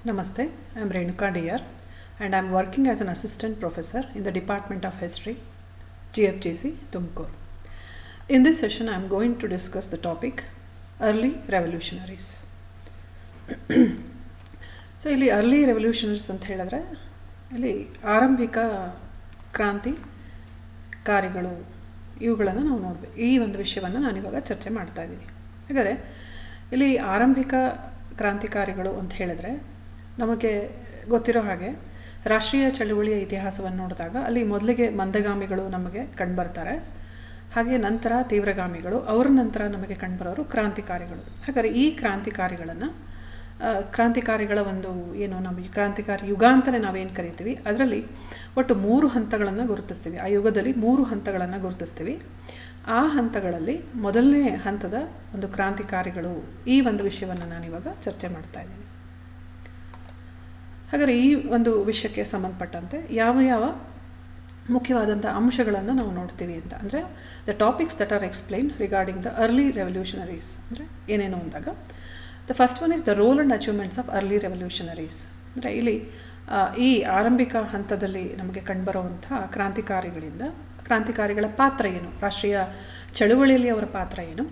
Namaste, I am Renuka Diyar and I am working as an assistant professor in the Department of History, GFGC, Tumkur. In this session, I am going to discuss the topic Early Revolutionaries. So ಇಲ್ಲಿ early revolutionaries ಅಂತ ಹೇಳಿದ್ರೆ ಇಲ್ಲಿ ಆರಂಭಿಕ ಕ್ರಾಂತಿಕಾರಿಗಳು ಇವುಗಳನ್ನು ನಾವು ನೋಡಬೇಕು. ಈ ಒಂದು ವಿಷಯವನ್ನು ನಾನಿವಾಗ ಚರ್ಚೆ ಮಾಡ್ತಾ ಇದ್ದೀನಿ. ಹಾಗಾದರೆ ಇಲ್ಲಿ ಆರಂಭಿಕ ಕ್ರಾಂತಿಕಾರಿಗಳು ಅಂತ ಹೇಳಿದ್ರೆ ನಮಗೆ ಗೊತ್ತಿರೋ ಹಾಗೆ ರಾಷ್ಟ್ರೀಯ ಚಳುವಳಿಯ ಇತಿಹಾಸವನ್ನು ನೋಡಿದಾಗ ಅಲ್ಲಿ ಮೊದಲಿಗೆ ಮಂದಗಾಮಿಗಳು ನಮಗೆ ಕಂಡುಬರ್ತಾರೆ. ಹಾಗೆ ನಂತರ ತೀವ್ರಗಾಮಿಗಳು, ಅವರ ನಂತರ ನಮಗೆ ಕಂಡುಬರೋರು ಕ್ರಾಂತಿಕಾರಿಗಳು. ಹಾಗಾದರೆ ಈ ಕ್ರಾಂತಿಕಾರಿಗಳ ಒಂದು ಏನು ನಮ್ಮ ಕ್ರಾಂತಿಕಾರಿ ಯುಗ ಅಂತಲೇ ನಾವೇನು ಕರಿತೀವಿ, ಅದರಲ್ಲಿ ಒಟ್ಟು 3 ಹಂತಗಳನ್ನು ಗುರುತಿಸ್ತೀವಿ. ಆ ಯುಗದಲ್ಲಿ 3 ಹಂತಗಳನ್ನು ಗುರುತಿಸ್ತೀವಿ. ಆ ಹಂತಗಳಲ್ಲಿ ಮೊದಲನೇ ಹಂತದ ಒಂದು ಕ್ರಾಂತಿಕಾರಿಗಳು, ಈ ಒಂದು ವಿಷಯವನ್ನು ನಾನಿವಾಗ ಚರ್ಚೆ ಮಾಡ್ತಾ ಇದ್ದೀನಿ. ಹಾಗಾದರೆ ಈ ಒಂದು ವಿಷಯಕ್ಕೆ ಸಂಬಂಧಪಟ್ಟಂತೆ ಯಾವ ಮುಖ್ಯವಾದಂಥ ಅಂಶಗಳನ್ನು ನಾವು ನೋಡ್ತೀವಿ ಅಂತ ಅಂದರೆ the topics that are explain regarding the early revolutionaries ಅಂದರೆ ಏನೇನು ಅಂದಾಗ, the first one is the role and achievements of early revolutionaries. ಅಂದರೆ ಇಲ್ಲಿ ಈ ಆರಂಭಿಕ ಹಂತದಲ್ಲಿ ನಮಗೆ ಕಂಡುಬರುವಂಥ ಕ್ರಾಂತಿಕಾರಿಗಳ ಪಾತ್ರ ಏನು, ರಾಷ್ಟ್ರೀಯ ಚಳುವಳಿಯಲ್ಲಿ ಅವರ ಪಾತ್ರ ಏನು,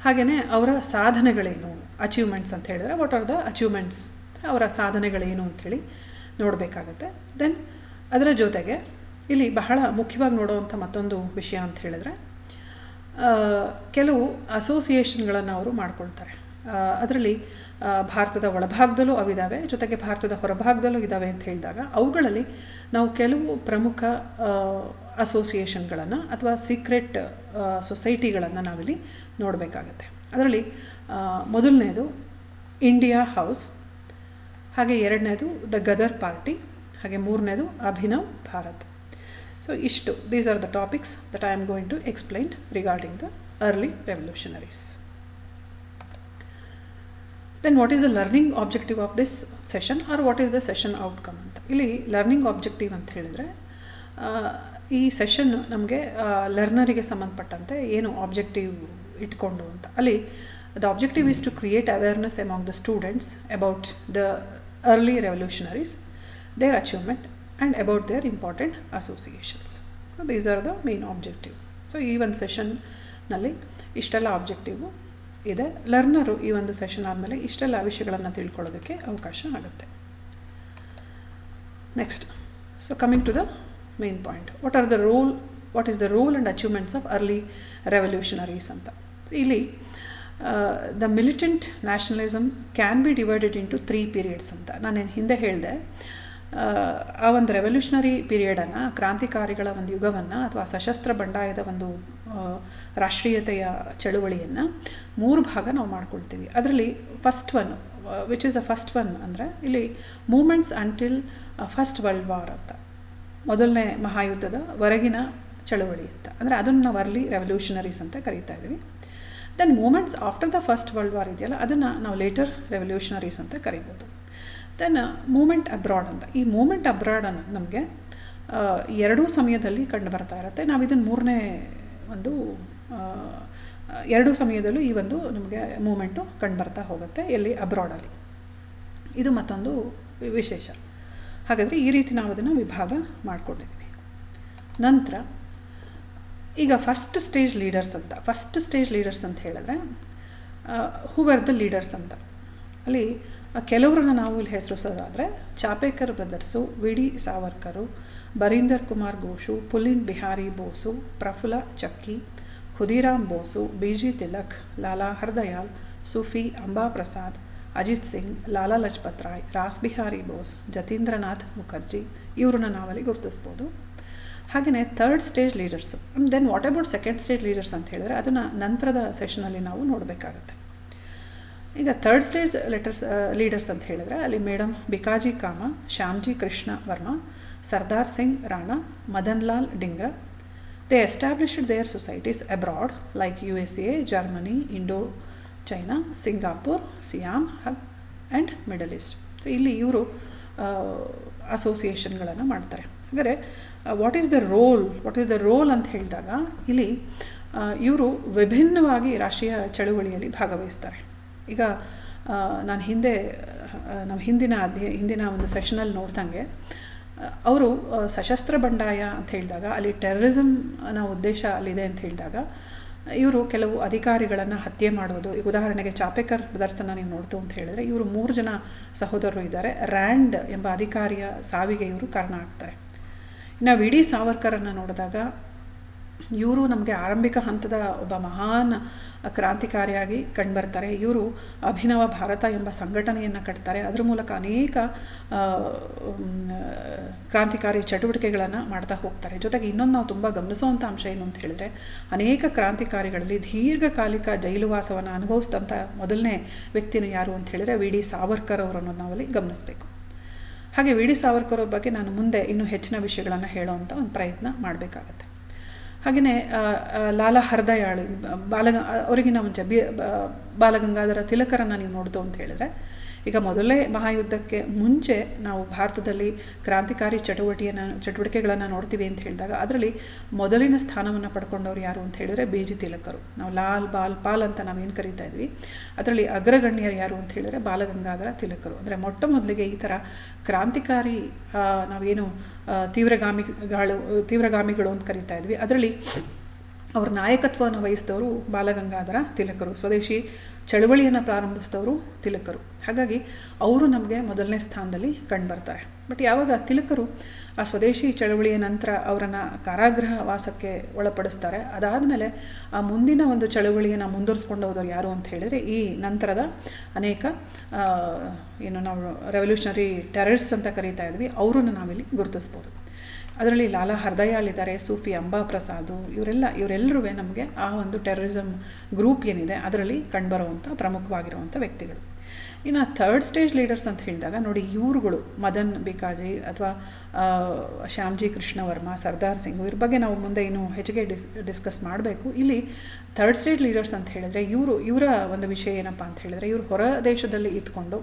ಹಾಗೆಯೇ ಅವರ ಸಾಧನೆಗಳೇನು, ಅಚೀವ್ಮೆಂಟ್ಸ್ ಅಂತ ಹೇಳಿದ್ರೆ ವಾಟ್ ಆರ್ ದ ಅಚೀವ್ಮೆಂಟ್ಸ್, ಅವರ ಸಾಧನೆಗಳೇನು ಅಂಥೇಳಿ ನೋಡಬೇಕಾಗತ್ತೆ. ದೆನ್ ಅದರ ಜೊತೆಗೆ ಇಲ್ಲಿ ಬಹಳ ಮುಖ್ಯವಾಗಿ ನೋಡುವಂಥ ಮತ್ತೊಂದು ವಿಷಯ ಅಂತ ಹೇಳಿದ್ರೆ ಕೆಲವು ಅಸೋಸಿಯೇಷನ್ಗಳನ್ನು ಅವರು ಮಾಡ್ಕೊಳ್ತಾರೆ. ಅದರಲ್ಲಿ ಭಾರತದ ಒಳಭಾಗದಲ್ಲೂ ಅವಿದ್ದಾವೆ, ಜೊತೆಗೆ ಭಾರತದ ಹೊರಭಾಗದಲ್ಲೂ ಇದ್ದಾವೆ ಅಂತ ಹೇಳಿದಾಗ ಅವುಗಳಲ್ಲಿ ನಾವು ಕೆಲವು ಪ್ರಮುಖ ಅಸೋಸಿಯೇಷನ್ಗಳನ್ನು ಅಥವಾ ಸೀಕ್ರೆಟ್ ಸೊಸೈಟಿಗಳನ್ನು ನಾವಿಲ್ಲಿ ನೋಡಬೇಕಾಗತ್ತೆ. ಅದರಲ್ಲಿ ಮೊದಲನೇದು ಇಂಡಿಯಾ ಹೌಸ್, ಹಾಗೆ ಎರಡನೇದು ದ ಗದರ್ ಪಾರ್ಟಿ, ಹಾಗೆ ಮೂರನೇದು ಅಭಿನವ್ ಭಾರತ್. ಸೊ ಇಷ್ಟು, these are the topics that I am going to explain regarding the early revolutionaries. Then what is the learning objective of this session or what is the session outcome ಅಂತ. ಇಲ್ಲಿ learning objective ಅಂತ ಹೇಳಿದರೆ ಈ session ನಮಗೆ ಲರ್ನರಿಗೆ ಸಂಬಂಧಪಟ್ಟಂತೆ ಏನು objective ಇಟ್ಕೊಂಡು ಅಂತ, ಅಲ್ಲಿ the objective is to create awareness among the students about the early revolutionaries, their achievement and about their important associations. So these are the main objective. So ಈ ಒಂದು ಸೆಷನ್ನಲ್ಲಿ ಇಷ್ಟೆಲ್ಲ ಆಬ್ಜೆಕ್ಟಿವ್ ಇದೆ. ಲರ್ನರು ಈ ಒಂದು ಸೆಷನ್ ಆದಮೇಲೆ ಇಷ್ಟೆಲ್ಲ ವಿಷಯಗಳನ್ನು ತಿಳ್ಕೊಳ್ಳೋದಕ್ಕೆ ಅವಕಾಶ ಆಗುತ್ತೆ. Next, so coming to the main point, what is the role and achievements of early revolutionaries ಅಂತ. ಇಲ್ಲಿ the militant nationalism can be divided into 3 periods ಅಂತ ನಾನು ಹಿಂದೆ ಹೇಳಿದೆ. ಆ ಒಂದು ರೆವಲ್ಯೂಷನರಿ ಪೀರಿಯಡನ್ನು, ಕ್ರಾಂತಿಕಾರಿಗಳ ಒಂದು ಯುಗವನ್ನು ಅಥವಾ ಸಶಸ್ತ್ರ ಬಂಡಾಯದ ಒಂದು ರಾಷ್ಟ್ರೀಯತೆಯ ಚಳುವಳಿಯನ್ನು 3 ಭಾಗ ನಾವು ಮಾಡ್ಕೊಳ್ತೀವಿ. ಅದರಲ್ಲಿ first one which is the first one ಅಂದರೆ ಇಲ್ಲಿ movements until first world war ಅಂತ, ಮೊದಲನೇ ಮಹಾಯುದ್ಧದ ಹೊರಗಿನ ಚಳುವಳಿ ಅಂತ, ಅಂದರೆ ಅದನ್ನು ನಾವು ಅರ್ಲಿ ರೆವಲ್ಯೂಷನರೀಸ್ ಅಂತ ಕರೀತಾ ಇದ್ದೀವಿ. Then movements after the first world war ಇದೆಯಲ್ಲ, ಅದನ್ನು ನಾವು ಲೇಟರ್ ರೆವಲ್ಯೂಷನರೀಸ್ ಅಂತ ಕರಿಬೋದು. ದೆನ್ ಮೂಮೆಂಟ್ ಅಬ್ರಾಡ್ ಅಂತ, ಈ ಮೂಮೆಂಟ್ ಅಬ್ರಾಡ್ ಅನ್ನೋದು ನಮಗೆ ಎರಡೂ ಸಮಯದಲ್ಲಿ ಕಂಡು ಬರ್ತಾ ಇರುತ್ತೆ. ನಾವು ಇದನ್ನು ಮೂರನೇ ಒಂದು ಎರಡೂ ಸಮಯದಲ್ಲೂ ಈ ಒಂದು ನಮಗೆ ಮೂಮೆಂಟು ಕಂಡು ಬರ್ತಾ ಹೋಗುತ್ತೆ, ಎಲ್ಲಿ ಅಬ್ರಾಡಲ್ಲಿ. ಇದು ಮತ್ತೊಂದು ವಿಶೇಷ. ಹಾಗಾದರೆ ಈ ರೀತಿ ನಾವು ಅದನ್ನು ವಿಭಾಗ ಮಾಡಿಕೊಂಡಿದ್ದೀವಿ. ನಂತರ ಈಗ ಫಸ್ಟ್ ಸ್ಟೇಜ್ ಲೀಡರ್ಸ್ ಅಂತ ಹೇಳಿದ್ರೆ ಹೂ ಆರ್ ದ ಲೀಡರ್ಸ್ ಅಂತ, ಅಲ್ಲಿ ಕೆಲವರನ್ನು ನಾವು ಇಲ್ಲಿ ಹೆಸರಿಸೋದಾದರೆ Chapekar brothers, V D Savarkar, Barindra Kumar Ghosh, Pulin Bihari Bose, Prafulla Chaki, Khudiram Bose, B G Tilak, Lala Hardayal, Sufi Amba Prasad, Ajit Singh, Lala Lajpat Rai, Rash Behari Bose, Jatindranath Mukherjee, ಇವ್ರನ್ನ ನಾವಲ್ಲಿ ಗುರುತಿಸ್ಬೋದು. ಹಾಗೆಯೇ third stage leaders. Then what about second stage leaders ಅಂತ ಹೇಳಿದ್ರೆ ಅದನ್ನು ನಂತರದ ಸೆಷನಲ್ಲಿ ನಾವು ನೋಡಬೇಕಾಗತ್ತೆ. ಈಗ ಥರ್ಡ್ ಸ್ಟೇಜ್ ಲೀಡರ್ಸ್ ಅಂತ ಹೇಳಿದ್ರೆ ಅಲ್ಲಿ madam Bhikaji Cama, Shyamji Krishna Varma, Sardar Singh Rana, Madan Lal Dhingra. They established their societies abroad like USA, Germany, Indo China, Singapore, Siam and Middle East. So ಇಲ್ಲಿ ಇವರು ಅಸೋಸಿಯೇಷನ್ಗಳನ್ನು ಮಾಡ್ತಾರೆ. ಹಾಗಾದರೆ ವಾಟ್ ಈಸ್ ದ ರೋಲ್ ಅಂತ ಹೇಳಿದಾಗ ಇಲ್ಲಿ ಇವರು ವಿಭಿನ್ನವಾಗಿ ರಾಷ್ಟ್ರೀಯ ಚಳುವಳಿಯಲ್ಲಿ ಭಾಗವಹಿಸ್ತಾರೆ. ಈಗ ನಾನು ಹಿಂದೆ ನಾವು ಹಿಂದಿನ ಒಂದು ಸೆಷನಲ್ಲಿ ನೋಡ್ದಂಗೆ ಅವರು ಸಶಸ್ತ್ರ ಬಂಡಾಯ ಅಂತ ಹೇಳಿದಾಗ ಅಲ್ಲಿ ಟೆರರಿಸಮ್ನ ಉದ್ದೇಶ ಅಲ್ಲಿದೆ ಅಂತ ಹೇಳಿದಾಗ ಇವರು ಕೆಲವು ಅಧಿಕಾರಿಗಳನ್ನು ಹತ್ಯೆ ಮಾಡೋದು. ಈಗ ಉದಾಹರಣೆಗೆ ಚಾಪೇಕರ್ ಬ್ರದರ್ಸನ್ನು ನೀವು ನೋಡ್ತು ಅಂತ ಹೇಳಿದ್ರೆ ಇವರು 3 ಜನ ಸಹೋದರರು ಇದ್ದಾರೆ. ರ್ಯಾಂಡ್ ಎಂಬ ಅಧಿಕಾರಿಯ ಸಾವಿಗೆ ಇವರು ಕಾರಣ ಆಗ್ತಾರೆ. ಇನ್ನು ವಿ ಡಿ ಸಾವರ್ಕರನ್ನು ನೋಡಿದಾಗ ಇವರು ನಮಗೆ ಆರಂಭಿಕ ಹಂತದ ಒಬ್ಬ ಮಹಾನ್ ಕ್ರಾಂತಿಕಾರಿಯಾಗಿ ಕಂಡುಬರ್ತಾರೆ. ಇವರು ಅಭಿನವ ಭಾರತ ಎಂಬ ಸಂಘಟನೆಯನ್ನು ಕಟ್ತಾರೆ. ಅದರ ಮೂಲಕ ಅನೇಕ ಕ್ರಾಂತಿಕಾರಿ ಚಟುವಟಿಕೆಗಳನ್ನು ಮಾಡ್ತಾ ಹೋಗ್ತಾರೆ. ಜೊತೆಗೆ ಇನ್ನೊಂದು ನಾವು ತುಂಬ ಗಮನಿಸುವಂಥ ಅಂಶ ಏನು ಅಂತ ಹೇಳಿದ್ರೆ ಅನೇಕ ಕ್ರಾಂತಿಕಾರಿಗಳಲ್ಲಿ ದೀರ್ಘಕಾಲಿಕ ಜೈಲುವಾಸವನ್ನು ಅನುಭವಿಸಿದಂಥ ಮೊದಲನೇ ವ್ಯಕ್ತಿನ ಯಾರು ಅಂತ ಹೇಳಿದ್ರೆ ವಿ ಡಿ ಸಾವರ್ಕರ್ ಅವರನ್ನು ನಾವಲ್ಲಿ ಗಮನಿಸಬೇಕು. ಹಾಗೆ ವಿ ಡಿ ಸಾವರ್ಕರ್ ಅವ್ರ ಬಗ್ಗೆ ನಾನು ಮುಂದೆ ಇನ್ನೂ ಹೆಚ್ಚಿನ ವಿಷಯಗಳನ್ನು ಹೇಳೋವಂಥ ಒಂದು ಪ್ರಯತ್ನ ಮಾಡಬೇಕಾಗತ್ತೆ. ಹಾಗೆಯೇ ಲಾಲಾ ಹರ್ದಯಾಳು ಅವರಿಗಿನ ಮುಂಚೆ ಬಾಲಗಂಗಾಧರ ತಿಲಕರನ್ನು ನೀವು ನೋಡ್ದು ಅಂತ ಹೇಳಿದ್ರೆ ಈಗ ಮೊದಲನೇ ಮಹಾಯುದ್ಧಕ್ಕೆ ಮುಂಚೆ ನಾವು ಭಾರತದಲ್ಲಿ ಕ್ರಾಂತಿಕಾರಿ ಚಟುವಟಿಕೆಗಳನ್ನು ನೋಡ್ತೀವಿ ಅಂತ ಹೇಳಿದಾಗ ಅದರಲ್ಲಿ ಮೊದಲಿನ ಸ್ಥಾನವನ್ನು ಪಡ್ಕೊಂಡವ್ರು ಯಾರು ಅಂತ ಹೇಳಿದ್ರೆ ಬಿ ಜಿ ತಿಲಕರು. ನಾವು ಲಾಲ್ ಬಾಲ್ ಪಾಲ್ ಅಂತ ನಾವೇನು ಕರೀತಾ ಇದ್ವಿ ಅದರಲ್ಲಿ ಅಗ್ರಗಣ್ಯರು ಯಾರು ಅಂತ ಹೇಳಿದ್ರೆ ಬಾಲಗಂಗಾಧರ ತಿಲಕರು. ಅಂದರೆ ಮೊಟ್ಟ ಮೊದಲಿಗೆ ಈ ಥರ ಕ್ರಾಂತಿಕಾರಿ ನಾವೇನು ತೀವ್ರಗಾಮಿಗಳು ಅಂತ ಕರೀತಾ ಇದ್ವಿ ಅದರಲ್ಲಿ ಅವ್ರ ನಾಯಕತ್ವವನ್ನು ವಹಿಸಿದವರು ಬಾಲಗಂಗಾಧರ ತಿಲಕರು. ಸ್ವದೇಶಿ ಚಳವಳಿಯನ್ನು ಪ್ರಾರಂಭಿಸಿದವರು ತಿಲಕರು. ಹಾಗಾಗಿ ಅವರು ನಮಗೆ ಮೊದಲನೇ ಸ್ಥಾನದಲ್ಲಿ ಕಂಡುಬರ್ತಾರೆ. ಬಟ್ ಯಾವಾಗ ತಿಲಕರು ಆ ಸ್ವದೇಶಿ ಚಳವಳಿಯ ನಂತರ ಅವರನ್ನು ಕಾರಾಗೃಹ ವಾಸಕ್ಕೆ ಒಳಪಡಿಸ್ತಾರೆ, ಅದಾದಮೇಲೆ ಆ ಮುಂದಿನ ಒಂದು ಚಳವಳಿಯನ್ನು ಮುಂದುವರಿಸ್ಕೊಂಡು ಹೋದವರು ಯಾರು ಅಂತ ಹೇಳಿದರೆ ಈ ನಂತರದ ಅನೇಕ ಏನು ನಾವು ರೆವಲ್ಯೂಷನರಿ ಟೆರರಿಸ್ಟ್ ಅಂತ ಕರೀತಾ ಇದ್ವಿ ಅವರನ್ನು ನಾವಿಲ್ಲಿ ಗುರುತಿಸ್ಬೋದು. ಅದರಲ್ಲಿ ಲಾಲಾ ಹರ್ದಯಾಳ್ ಇದ್ದಾರೆ, ಸೂಫಿ ಅಂಬಾ ಪ್ರಸಾದ್, ಇವರೆಲ್ಲರೂ ನಮಗೆ ಆ ಒಂದು ಟೆರರಿಸಮ್ ಗ್ರೂಪ್ ಏನಿದೆ ಅದರಲ್ಲಿ ಕಂಡುಬರುವಂಥ ಪ್ರಮುಖವಾಗಿರುವಂಥ ವ್ಯಕ್ತಿಗಳು. ಇನ್ನು ಥರ್ಡ್ ಸ್ಟೇಜ್ ಲೀಡರ್ಸ್ ಅಂತ ಹೇಳಿದಾಗ ನೋಡಿ ಇವರುಗಳು ಮದನ್ ಬಿಕಾಜಿ ಅಥವಾ ಶ್ಯಾಮ್ಜಿ ಕೃಷ್ಣ ವರ್ಮಾ, ಸರ್ದಾರ್ ಸಿಂಗ್ ಇವ್ರ ಬಗ್ಗೆ ನಾವು ಮುಂದೆ ಇನ್ನೂ ಹೆಚ್ಚಿಗೆ ಡಿಸ್ಕಸ್ ಮಾಡಬೇಕು. ಇಲ್ಲಿ ಥರ್ಡ್ ಸ್ಟೇಜ್ ಲೀಡರ್ಸ್ ಅಂತ ಹೇಳಿದರೆ ಇವರ ಒಂದು ವಿಷಯ ಏನಪ್ಪ ಅಂತ ಹೇಳಿದರೆ ಇವರು ಹೊರ ದೇಶದಲ್ಲಿ ಇದ್ಕೊಂಡು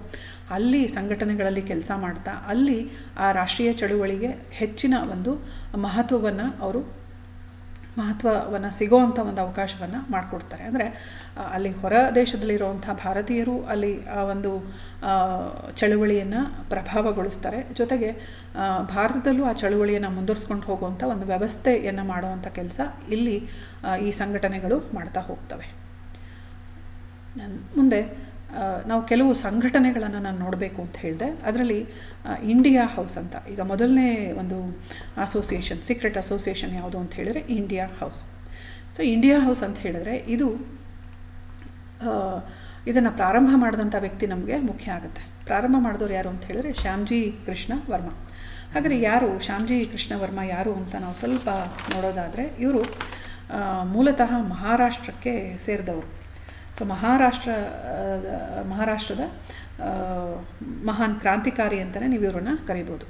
ಅಲ್ಲಿ ಸಂಘಟನೆಗಳಲ್ಲಿ ಕೆಲಸ ಮಾಡ್ತಾ ಅಲ್ಲಿ ಆ ರಾಷ್ಟ್ರೀಯ ಚಳುವಳಿಗೆ ಹೆಚ್ಚಿನ ಒಂದು ಮಹತ್ವವನ್ನು ಸಿಗೋವಂಥ ಒಂದು ಅವಕಾಶವನ್ನು ಮಾಡಿಕೊಡ್ತಾರೆ. ಅಂದರೆ ಅಲ್ಲಿ ಹೊರ ದೇಶದಲ್ಲಿರುವಂಥ ಭಾರತೀಯರು ಅಲ್ಲಿ ಆ ಒಂದು ಚಳುವಳಿಯನ್ನು ಪ್ರಭಾವಗೊಳಿಸ್ತಾರೆ. ಜೊತೆಗೆ ಭಾರತದಲ್ಲೂ ಆ ಚಳುವಳಿಯನ್ನು ಮುಂದುವರಿಸ್ಕೊಂಡು ಹೋಗುವಂಥ ಒಂದು ವ್ಯವಸ್ಥೆಯನ್ನು ಮಾಡುವಂಥ ಕೆಲಸ ಇಲ್ಲಿ ಈ ಸಂಘಟನೆಗಳು ಮಾಡ್ತಾ ಹೋಗ್ತವೆ. ಮುಂದೆ ನಾವು ಕೆಲವು ಸಂಘಟನೆಗಳನ್ನು ನಾನು ನೋಡಬೇಕು ಅಂತ ಹೇಳಿದೆ. ಅದರಲ್ಲಿ ಇಂಡಿಯಾ ಹೌಸ್ ಅಂತ ಈಗ ಮೊದಲನೇ ಒಂದು ಅಸೋಸಿಯೇಷನ್, ಸೀಕ್ರೆಟ್ ಅಸೋಸಿಯೇಷನ್ ಯಾವುದು ಅಂತ ಹೇಳಿದರೆ India house. So India House ಅಂತ ಹೇಳಿದ್ರೆ ಇದನ್ನು ಪ್ರಾರಂಭ ಮಾಡಿದಂಥ ವ್ಯಕ್ತಿ ನಮಗೆ ಮುಖ್ಯ ಆಗುತ್ತೆ. ಪ್ರಾರಂಭ ಮಾಡಿದವರು ಯಾರು ಅಂತ ಹೇಳಿದ್ರೆ ಶ್ಯಾಮ್ಜಿ ಕೃಷ್ಣ ವರ್ಮಾ. ಹಾಗಾದರೆ ಯಾರು ಶ್ಯಾಮ್ಜಿ ಕೃಷ್ಣ ವರ್ಮಾ ಯಾರು ಅಂತ ನಾವು ಸ್ವಲ್ಪ ನೋಡೋದಾದರೆ ಇವರು ಮೂಲತಃ ಮಹಾರಾಷ್ಟ್ರಕ್ಕೆ ಸೇರಿದವರು. ಸೊ ಮಹಾರಾಷ್ಟ್ರದ ಮಹಾನ್ ಕ್ರಾಂತಿಕಾರಿ ಅಂತಲೇ ನೀವು ಇವರನ್ನು ಕರಿಬೋದು.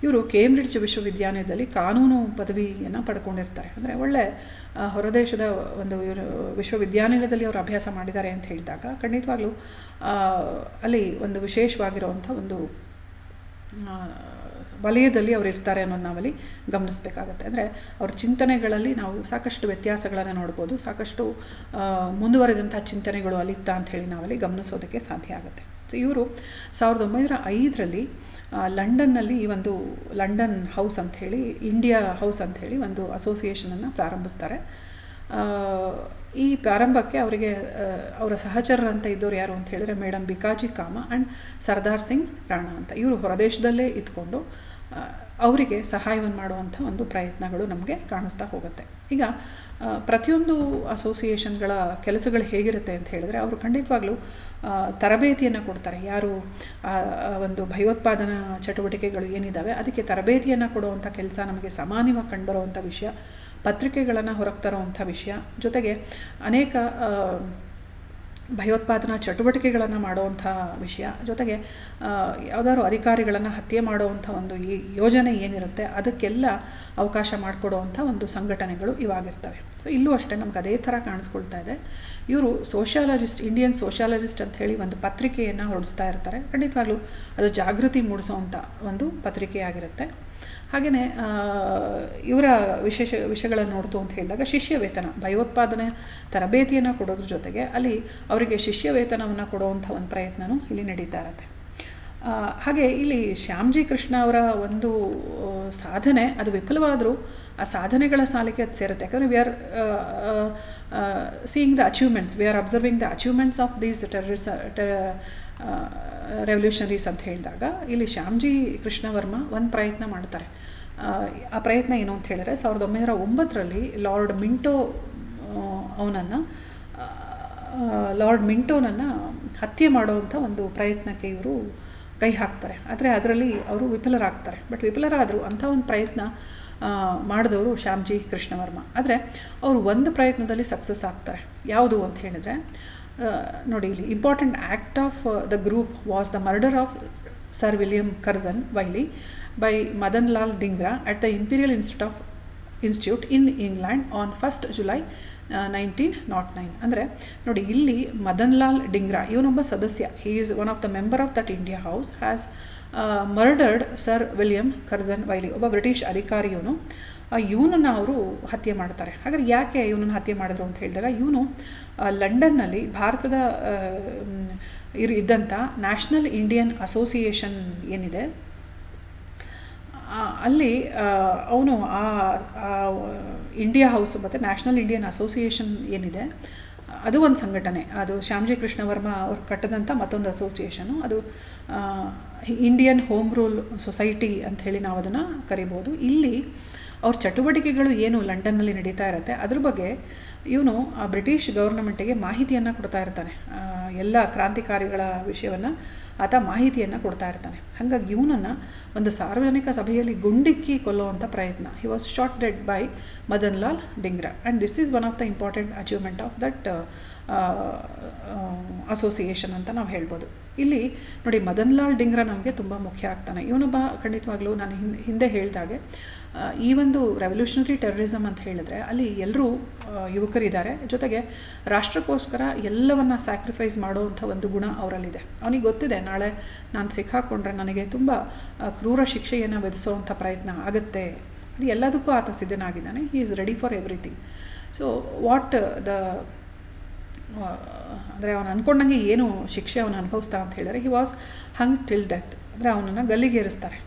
ಇವರು ಕೇಂಬ್ರಿಡ್ಜ್ ವಿಶ್ವವಿದ್ಯಾಲಯದಲ್ಲಿ ಕಾನೂನು ಪದವಿಯನ್ನು ಪಡ್ಕೊಂಡಿರ್ತಾರೆ. ಅಂದರೆ ಒಳ್ಳೆ ಹೊರದೇಶದ ಒಂದು ವಿಶ್ವವಿದ್ಯಾನಿಲಯದಲ್ಲಿ ಅವರು ಅಭ್ಯಾಸ ಮಾಡಿದ್ದಾರೆ ಅಂತ ಹೇಳಿದಾಗ ಖಂಡಿತವಾಗ್ಲೂ ಅಲ್ಲಿ ಒಂದು ವಿಶೇಷವಾಗಿರುವಂಥ ಒಂದು ವಲಯದಲ್ಲಿ ಅವರು ಇರ್ತಾರೆ ಅನ್ನೋದು ನಾವಲ್ಲಿ ಗಮನಿಸಬೇಕಾಗತ್ತೆ. ಅಂದರೆ ಅವ್ರ ಚಿಂತನೆಗಳಲ್ಲಿ ನಾವು ಸಾಕಷ್ಟು ವ್ಯತ್ಯಾಸಗಳನ್ನು ನೋಡ್ಬೋದು, ಸಾಕಷ್ಟು ಮುಂದುವರೆದಂಥ ಚಿಂತನೆಗಳು ಅಲ್ಲಿತ್ತ ಅಂಥೇಳಿ ನಾವಲ್ಲಿ ಗಮನಿಸೋದಕ್ಕೆ ಸಾಧ್ಯ ಆಗುತ್ತೆ. ಸೊ ಇವರು 1905ರಲ್ಲಿ ಲಂಡನ್ನಲ್ಲಿ ಈ ಒಂದು ಲಂಡನ್ ಹೌಸ್ ಅಂಥೇಳಿ, ಇಂಡಿಯಾ ಹೌಸ್ ಅಂಥೇಳಿ ಒಂದು ಅಸೋಸಿಯೇಷನನ್ನು ಪ್ರಾರಂಭಿಸ್ತಾರೆ. ಈ ಪ್ರಾರಂಭಕ್ಕೆ ಅವರಿಗೆ ಅವರ ಸಹಚರರಂತ ಇದ್ದವರು ಯಾರು ಅಂತ ಹೇಳಿದ್ರೆ ಮೇಡಮ್ ಬಿಕಾಜಿ ಕಾಮ ಆ್ಯಂಡ್ ಸರ್ದಾರ್ ಸಿಂಗ್ ರಾಣಾ ಅಂತ. ಇವರು ಹೊರದೇಶದಲ್ಲೇ ಇದ್ಕೊಂಡು ಅವರಿಗೆ ಸಹಾಯವನ್ನು ಮಾಡುವಂಥ ಒಂದು ಪ್ರಯತ್ನಗಳು ನಮಗೆ ಕಾಣಿಸ್ತಾ ಹೋಗುತ್ತೆ. ಈಗ ಪ್ರತಿಯೊಂದು ಅಸೋಸಿಯೇಷನ್ಗಳ ಕೆಲಸಗಳು ಹೇಗಿರುತ್ತೆ ಅಂತ ಹೇಳಿದ್ರೆ ಅವರು ಖಂಡಿತವಾಗ್ಲೂ ತರಬೇತಿಯನ್ನು ಕೊಡ್ತಾರೆ. ಯಾರು ಒಂದು ಭಯೋತ್ಪಾದನಾ ಚಟುವಟಿಕೆಗಳು ಏನಿದ್ದಾವೆ ಅದಕ್ಕೆ ತರಬೇತಿಯನ್ನು ಕೊಡುವಂಥ ಕೆಲಸ ನಮಗೆ ಸಾಮಾನ್ಯವಾಗಿ ಕಂಡುಬರುವಂಥ ವಿಷಯ, ಪತ್ರಿಕೆಗಳನ್ನು ಹೊರಗೆ ತರುವಂಥ ವಿಷಯ, ಜೊತೆಗೆ ಅನೇಕ ಭಯೋತ್ಪಾದನಾ ಚಟುವಟಿಕೆಗಳನ್ನು ಮಾಡುವಂಥ ವಿಷಯ, ಜೊತೆಗೆ ಯಾವುದಾದ್ರು ಅಧಿಕಾರಿಗಳನ್ನು ಹತ್ಯೆ ಮಾಡುವಂಥ ಒಂದು ಈ ಯೋಜನೆ ಏನಿರುತ್ತೆ ಅದಕ್ಕೆಲ್ಲ ಅವಕಾಶ ಮಾಡಿಕೊಡುವಂಥ ಒಂದು ಸಂಘಟನೆಗಳು ಇವಾಗಿರ್ತವೆ. ಸೊ ಇಲ್ಲೂ ಅಷ್ಟೇ ನಮ್ಗೆ ಅದೇ ಥರ ಕಾಣಿಸ್ಕೊಳ್ತಾ ಇದೆ. ಇವರು ಇಂಡಿಯನ್ ಸೋಷಿಯಾಲಜಿಸ್ಟ್ ಅಂತ ಹೇಳಿ ಒಂದು ಪತ್ರಿಕೆಯನ್ನು ಹೊರಡಿಸ್ತಾ ಇರ್ತಾರೆ. ಖಂಡಿತವಾಗ್ಲೂ ಅದು ಜಾಗೃತಿ ಮೂಡಿಸೋವಂಥ ಒಂದು ಪತ್ರಿಕೆಯಾಗಿರುತ್ತೆ. ಹಾಗೆಯೇ ಇವರ ವಿಷಯಗಳನ್ನು ನೋಡ್ತು ಅಂತ ಹೇಳಿದಾಗ ಶಿಷ್ಯ ವೇತನ, ಭಯೋತ್ಪಾದನೆ ತರಬೇತಿಯನ್ನು ಕೊಡೋದ್ರ ಜೊತೆಗೆ ಅಲ್ಲಿ ಅವರಿಗೆ ಶಿಷ್ಯ ವೇತನವನ್ನು ಕೊಡುವಂಥ ಒಂದು ಪ್ರಯತ್ನವೂ ಇಲ್ಲಿ ನಡೀತಾ ಇರುತ್ತೆ. ಹಾಗೆ ಇಲ್ಲಿ ಶ್ಯಾಮ್ಜಿ ಕೃಷ್ಣ ಅವರ ಒಂದು ಸಾಧನೆ ಅದು ವಿಫಲವಾದರೂ ಆ ಸಾಧನೆಗಳ ಸಾಲಿಗೆ ಅದು ಸೇರುತ್ತೆ. ಯಾಕಂದರೆ we are seeing the achievements, we are observing the achievements of these revolutionaries ಅಂತ ಹೇಳಿದಾಗ ಇಲ್ಲಿ ಶ್ಯಾಮ್ಜಿ ಕೃಷ್ಣ ವರ್ಮ ಒಂದು ಪ್ರಯತ್ನ ಮಾಡ್ತಾರೆ. ಆ ಪ್ರಯತ್ನ ಏನು ಅಂತ ಹೇಳಿದ್ರೆ 1909ರಲ್ಲಿ ಲಾರ್ಡ್ ಮಿಂಟೋನನ್ನು ಹತ್ಯೆ ಮಾಡುವಂಥ ಒಂದು ಪ್ರಯತ್ನಕ್ಕೆ ಇವರು ಕೈ ಹಾಕ್ತಾರೆ. ಆದರೆ ಅದರಲ್ಲಿ ಅವರು ವಿಫಲರಾಗ್ತಾರೆ. ಬಟ್ ವಿಫಲರಾದರು ಅಂಥ ಒಂದು ಪ್ರಯತ್ನ ಮಾಡಿದವರು ಶ್ಯಾಮ್ಜಿ ಕೃಷ್ಣ ವರ್ಮ. ಆದರೆ ಅವರು ಒಂದು ಪ್ರಯತ್ನದಲ್ಲಿ ಸಕ್ಸಸ್ ಆಗ್ತಾರೆ. ಯಾವುದು ಅಂತ ಹೇಳಿದರೆ ನೋಡಿ, ಇಲ್ಲಿ important act of the group was the murder of sir William Curzon Wyllie by Madan Lal Dhingra at the Imperial Institute in England on 1st July 1909. ಅಂದರೆ ನೋಡಿ, ಇಲ್ಲಿ ಮದನ್ ಲಾಲ್ ಡಿಂಗ್ರಾ ಇವನೊಬ್ಬ ಸದಸ್ಯ, he is one of the member of that India House, has murdered sir William Curzon Wyllie, ಒಬ್ಬ British ಅಧಿಕಾರಿ ಇವನು. ಇವನನ್ನು ಅವರು ಹತ್ಯೆ ಮಾಡ್ತಾರೆ. ಹಾಗಾದ್ರೆ ಯಾಕೆ ಇವನನ್ನು ಹತ್ಯೆ ಮಾಡಿದ್ರು ಅಂತ ಹೇಳಿದಾಗ, ಇವನು ಲಂಡನ್ನಲ್ಲಿ ಭಾರತದ ಇದ್ದಂಥ ನ್ಯಾಷನಲ್ ಇಂಡಿಯನ್ ಅಸೋಸಿಯೇಷನ್ ಏನಿದೆ ಅಲ್ಲಿ ಅವನು ಇಂಡಿಯಾ ಹೌಸ್ ಮತ್ತು ನ್ಯಾಷನಲ್ ಇಂಡಿಯನ್ ಅಸೋಸಿಯೇಷನ್ ಏನಿದೆ ಅದು ಒಂದು ಸಂಘಟನೆ. ಅದು ಶ್ಯಾಮ್ಜಿ ಕೃಷ್ಣ ವರ್ಮ ಅವ್ರು ಕಟ್ಟದಂಥ ಮತ್ತೊಂದು ಅಸೋಸಿಯೇಷನು. ಅದು ಇಂಡಿಯನ್ ಹೋಮ್ ರೂಲ್ ಸೊಸೈಟಿ ಅಂಥೇಳಿ ನಾವು ಅದನ್ನು ಕರಿಬೋದು. ಇಲ್ಲಿ ಅವ್ರ ಚಟುವಟಿಕೆಗಳು ಏನು ಲಂಡನ್ನಲ್ಲಿ ನಡೀತಾ ಇರುತ್ತೆ ಅದ್ರ ಬಗ್ಗೆ ಇವನು ಬ್ರಿಟಿಷ್ ಗೌರ್ನಮೆಂಟಿಗೆ ಮಾಹಿತಿಯನ್ನು ಕೊಡ್ತಾ ಇರ್ತಾನೆ. ಎಲ್ಲ ಕ್ರಾಂತಿಕಾರಿಗಳ ವಿಷಯವನ್ನು ಆತ ಮಾಹಿತಿಯನ್ನು ಕೊಡ್ತಾ ಇರ್ತಾನೆ. ಹಾಗಾಗಿ ಇವನನ್ನು ಒಂದು ಸಾರ್ವಜನಿಕ ಸಭೆಯಲ್ಲಿ ಗುಂಡಿಕ್ಕಿ ಕೊಲ್ಲುವಂಥ ಪ್ರಯತ್ನ, he was shot dead by Madan Lal Dhingra. And this is one of the important achievement of that association ಅಂತ ನಾವು ಹೇಳ್ಬೋದು. ಇಲ್ಲಿ ನೋಡಿ, ಮದನ್ ಲಾಲ್ ಡಿಂಗ್ರಾ ನಮಗೆ ತುಂಬ ಮುಖ್ಯ ಆಗ್ತಾನೆ. ಇವನೊಬ್ಬ ಖಂಡಿತವಾಗ್ಲೂ ನಾನು ಹಿಂದೆ ಹೇಳಿದಾಗೆ ಈ ಒಂದು ರೆವಲ್ಯೂಷನರಿ ಟೆರರಿಸಮ್ ಅಂತ ಹೇಳಿದ್ರೆ ಅಲ್ಲಿ ಎಲ್ಲರೂ ಯುವಕರಿದ್ದಾರೆ, ಜೊತೆಗೆ ರಾಷ್ಟ್ರಕ್ಕೋಸ್ಕರ ಎಲ್ಲವನ್ನು ಸ್ಯಾಕ್ರಿಫೈಸ್ ಮಾಡುವಂಥ ಒಂದು ಗುಣ ಅವರಲ್ಲಿದೆ. ಅವನಿಗೆ ಗೊತ್ತಿದೆ, ನಾಳೆ ನಾನು ಸಿಕ್ಕಾಕೊಂಡ್ರೆ ನನಗೆ ತುಂಬ ಕ್ರೂರ ಶಿಕ್ಷೆಯನ್ನು ವಿಧಿಸುವಂಥ ಪ್ರಯತ್ನ ಆಗುತ್ತೆ. ಅದು ಎಲ್ಲದಕ್ಕೂ ಆತ ಸಿದ್ಧನಾಗಿದ್ದಾನೆ. He is ready for everything. So what the ಅಂದರೆ ಅವನು ಅಂದ್ಕೊಂಡಂಗೆ ಏನು ಶಿಕ್ಷೆ ಅವನು ಅನುಭವಿಸ್ತಾ ಅಂತ ಹೇಳಿದರೆ, he was hung till death. ಅಂದರೆ ಅವನನ್ನು ಗಲ್ಲಿಗೇರಿಸ್ತಾರೆ.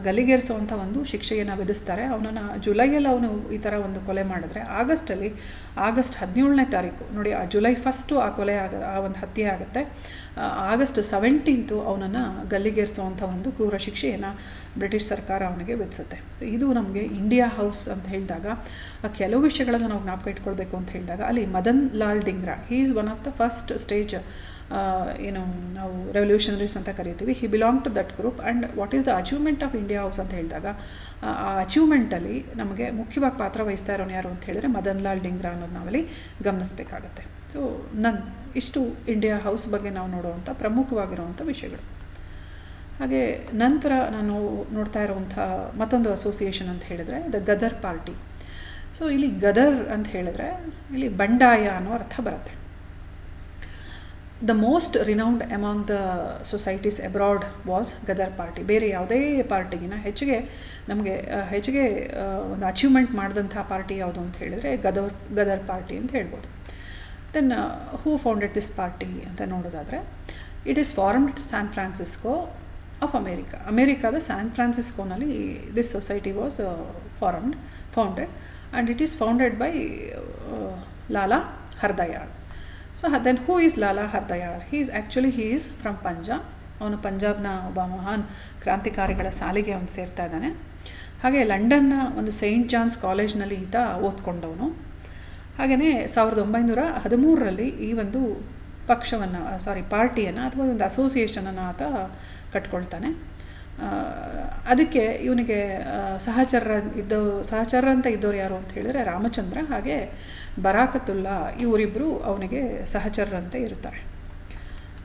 ಗಲ್ಲಿಗೇರಿಸುವಂಥ ಒಂದು ಶಿಕ್ಷೆಯನ್ನು ವಿಧಿಸ್ತಾರೆ. ಅವನನ್ನು ಜುಲೈಯಲ್ಲಿ ಅವನು ಈ ಥರ ಒಂದು ಕೊಲೆ ಮಾಡಿದ್ರೆ ಆಗಸ್ಟ್ 17ನೇ ತಾರೀಕು ನೋಡಿ, ಆ ಜುಲೈ 1 ಆ ಕೊಲೆ ಆ ಒಂದು ಹತ್ಯೆ ಆಗುತ್ತೆ. ಆಗಸ್ಟ್ 17 ಅವನನ್ನು ಗಲ್ಲಿಗೇರಿಸುವಂಥ ಒಂದು ಕ್ರೂರ ಶಿಕ್ಷೆಯನ್ನು ಬ್ರಿಟಿಷ್ ಸರ್ಕಾರ ಅವನಿಗೆ ವಿಧಿಸುತ್ತೆ. ಸೊ ಇದು ನಮಗೆ ಇಂಡಿಯಾ ಹೌಸ್ ಅಂತ ಹೇಳಿದಾಗ ಕೆಲವು ವಿಷಯಗಳನ್ನು ನಾವು ಜ್ಞಾಪಕ ಇಟ್ಕೊಳ್ಬೇಕು ಅಂತ ಹೇಳಿದಾಗ, ಅಲ್ಲಿ Madan Lal Dhingra, he is one of the first stage ಏನು ನಾವು ರೆವಲ್ಯೂಷನರೀಸ್ ಅಂತ ಕರಿತೀವಿ. He belong to that group. And what is the achievement of India House ಅಂತ ಹೇಳಿದಾಗ, ಆ ಅಚೀವ್ಮೆಂಟಲ್ಲಿ ನಮಗೆ ಮುಖ್ಯವಾಗಿ ಪಾತ್ರ ವಹಿಸ್ತಾ ಇರೋನು ಯಾರು ಅಂತ ಹೇಳಿದರೆ ಮದನ್ ಲಾಲ್ ಡಿಂಗ್ರಾ ಅನ್ನೋದು ನಾವಲ್ಲಿ ಗಮನಿಸಬೇಕಾಗತ್ತೆ. ಸೊ ಇಷ್ಟು ಇಂಡಿಯಾ ಹೌಸ್ ಬಗ್ಗೆ ನಾವು ನೋಡುವಂಥ ಪ್ರಮುಖವಾಗಿರುವಂಥ ವಿಷಯಗಳು. ಹಾಗೆ ನಂತರ ನಾನು ನೋಡ್ತಾ ಇರುವಂಥ ಮತ್ತೊಂದು ಅಸೋಸಿಯೇಷನ್ ಅಂತ ಹೇಳಿದರೆ ದ ಗದರ್ ಪಾರ್ಟಿ. ಸೊ ಇಲ್ಲಿ ಗದರ್ ಅಂತ ಹೇಳಿದ್ರೆ ಇಲ್ಲಿ ಬಂಡಾಯ ಅನ್ನೋ ಅರ್ಥ ಬರುತ್ತೆ. The most renowned among the societies abroad was Ghadar party. ಬೇರೆ ಯಾವುದೇ ಪಾರ್ಟಿಗಿನ ಹೆಚ್ಚಿಗೆ ಒಂದು ಅಚೀವ್ಮೆಂಟ್ ಮಾಡಿದಂಥ ಪಾರ್ಟಿ ಯಾವುದು ಅಂತ ಹೇಳಿದರೆ ಗದರ್ ಪಾರ್ಟಿ ಅಂತ ಹೇಳ್ಬೋದು. Then who founded this party ಅಂತ ನೋಡೋದಾದರೆ, it is formed San Francisco of ಅಮೇರಿಕಾದ ಸ್ಯಾನ್ ಫ್ರಾನ್ಸಿಸ್ಕೋನಲ್ಲಿ this society was founded and it is founded by Lala Hardayal. So then who is Lala Hardayal? He is from Punjab. ಅವನು ಪಂಜಾಬ್ನ ಒಬ್ಬ ಮಹಾನ್ ಕ್ರಾಂತಿಕಾರಿಗಳ ಸಾಲಿಗೆ ಅವನು ಸೇರ್ತಾ ಇದ್ದಾನೆ. ಹಾಗೆ ಲಂಡನ್ನ ಒಂದು ಸೈಂಟ್ ಜಾನ್ಸ್ ಕಾಲೇಜ್ನಲ್ಲಿ ಈತ ಓದ್ಕೊಂಡವನು. ಹಾಗೆಯೇ 1913ರಲ್ಲಿ ಈ ಒಂದು ಪಾರ್ಟಿಯನ್ನು ಅಥವಾ ಒಂದು ಅಸೋಸಿಯೇಷನನ್ನು ಆತ ಕಟ್ಕೊಳ್ತಾನೆ. ಅದಕ್ಕೆ ಇವನಿಗೆ ಸಹಚರ ಅಂತ ಇದ್ದವ್ರು ಯಾರು ಅಂತ ಹೇಳಿದ್ರೆ ರಾಮಚಂದ್ರ ಹಾಗೆ ಬರಾಕತುಲ್ಲಾ, ಇವರಿಬ್ಬರು ಅವನಿಗೆ ಸಹಚರರಂತೆ ಇರ್ತಾರೆ.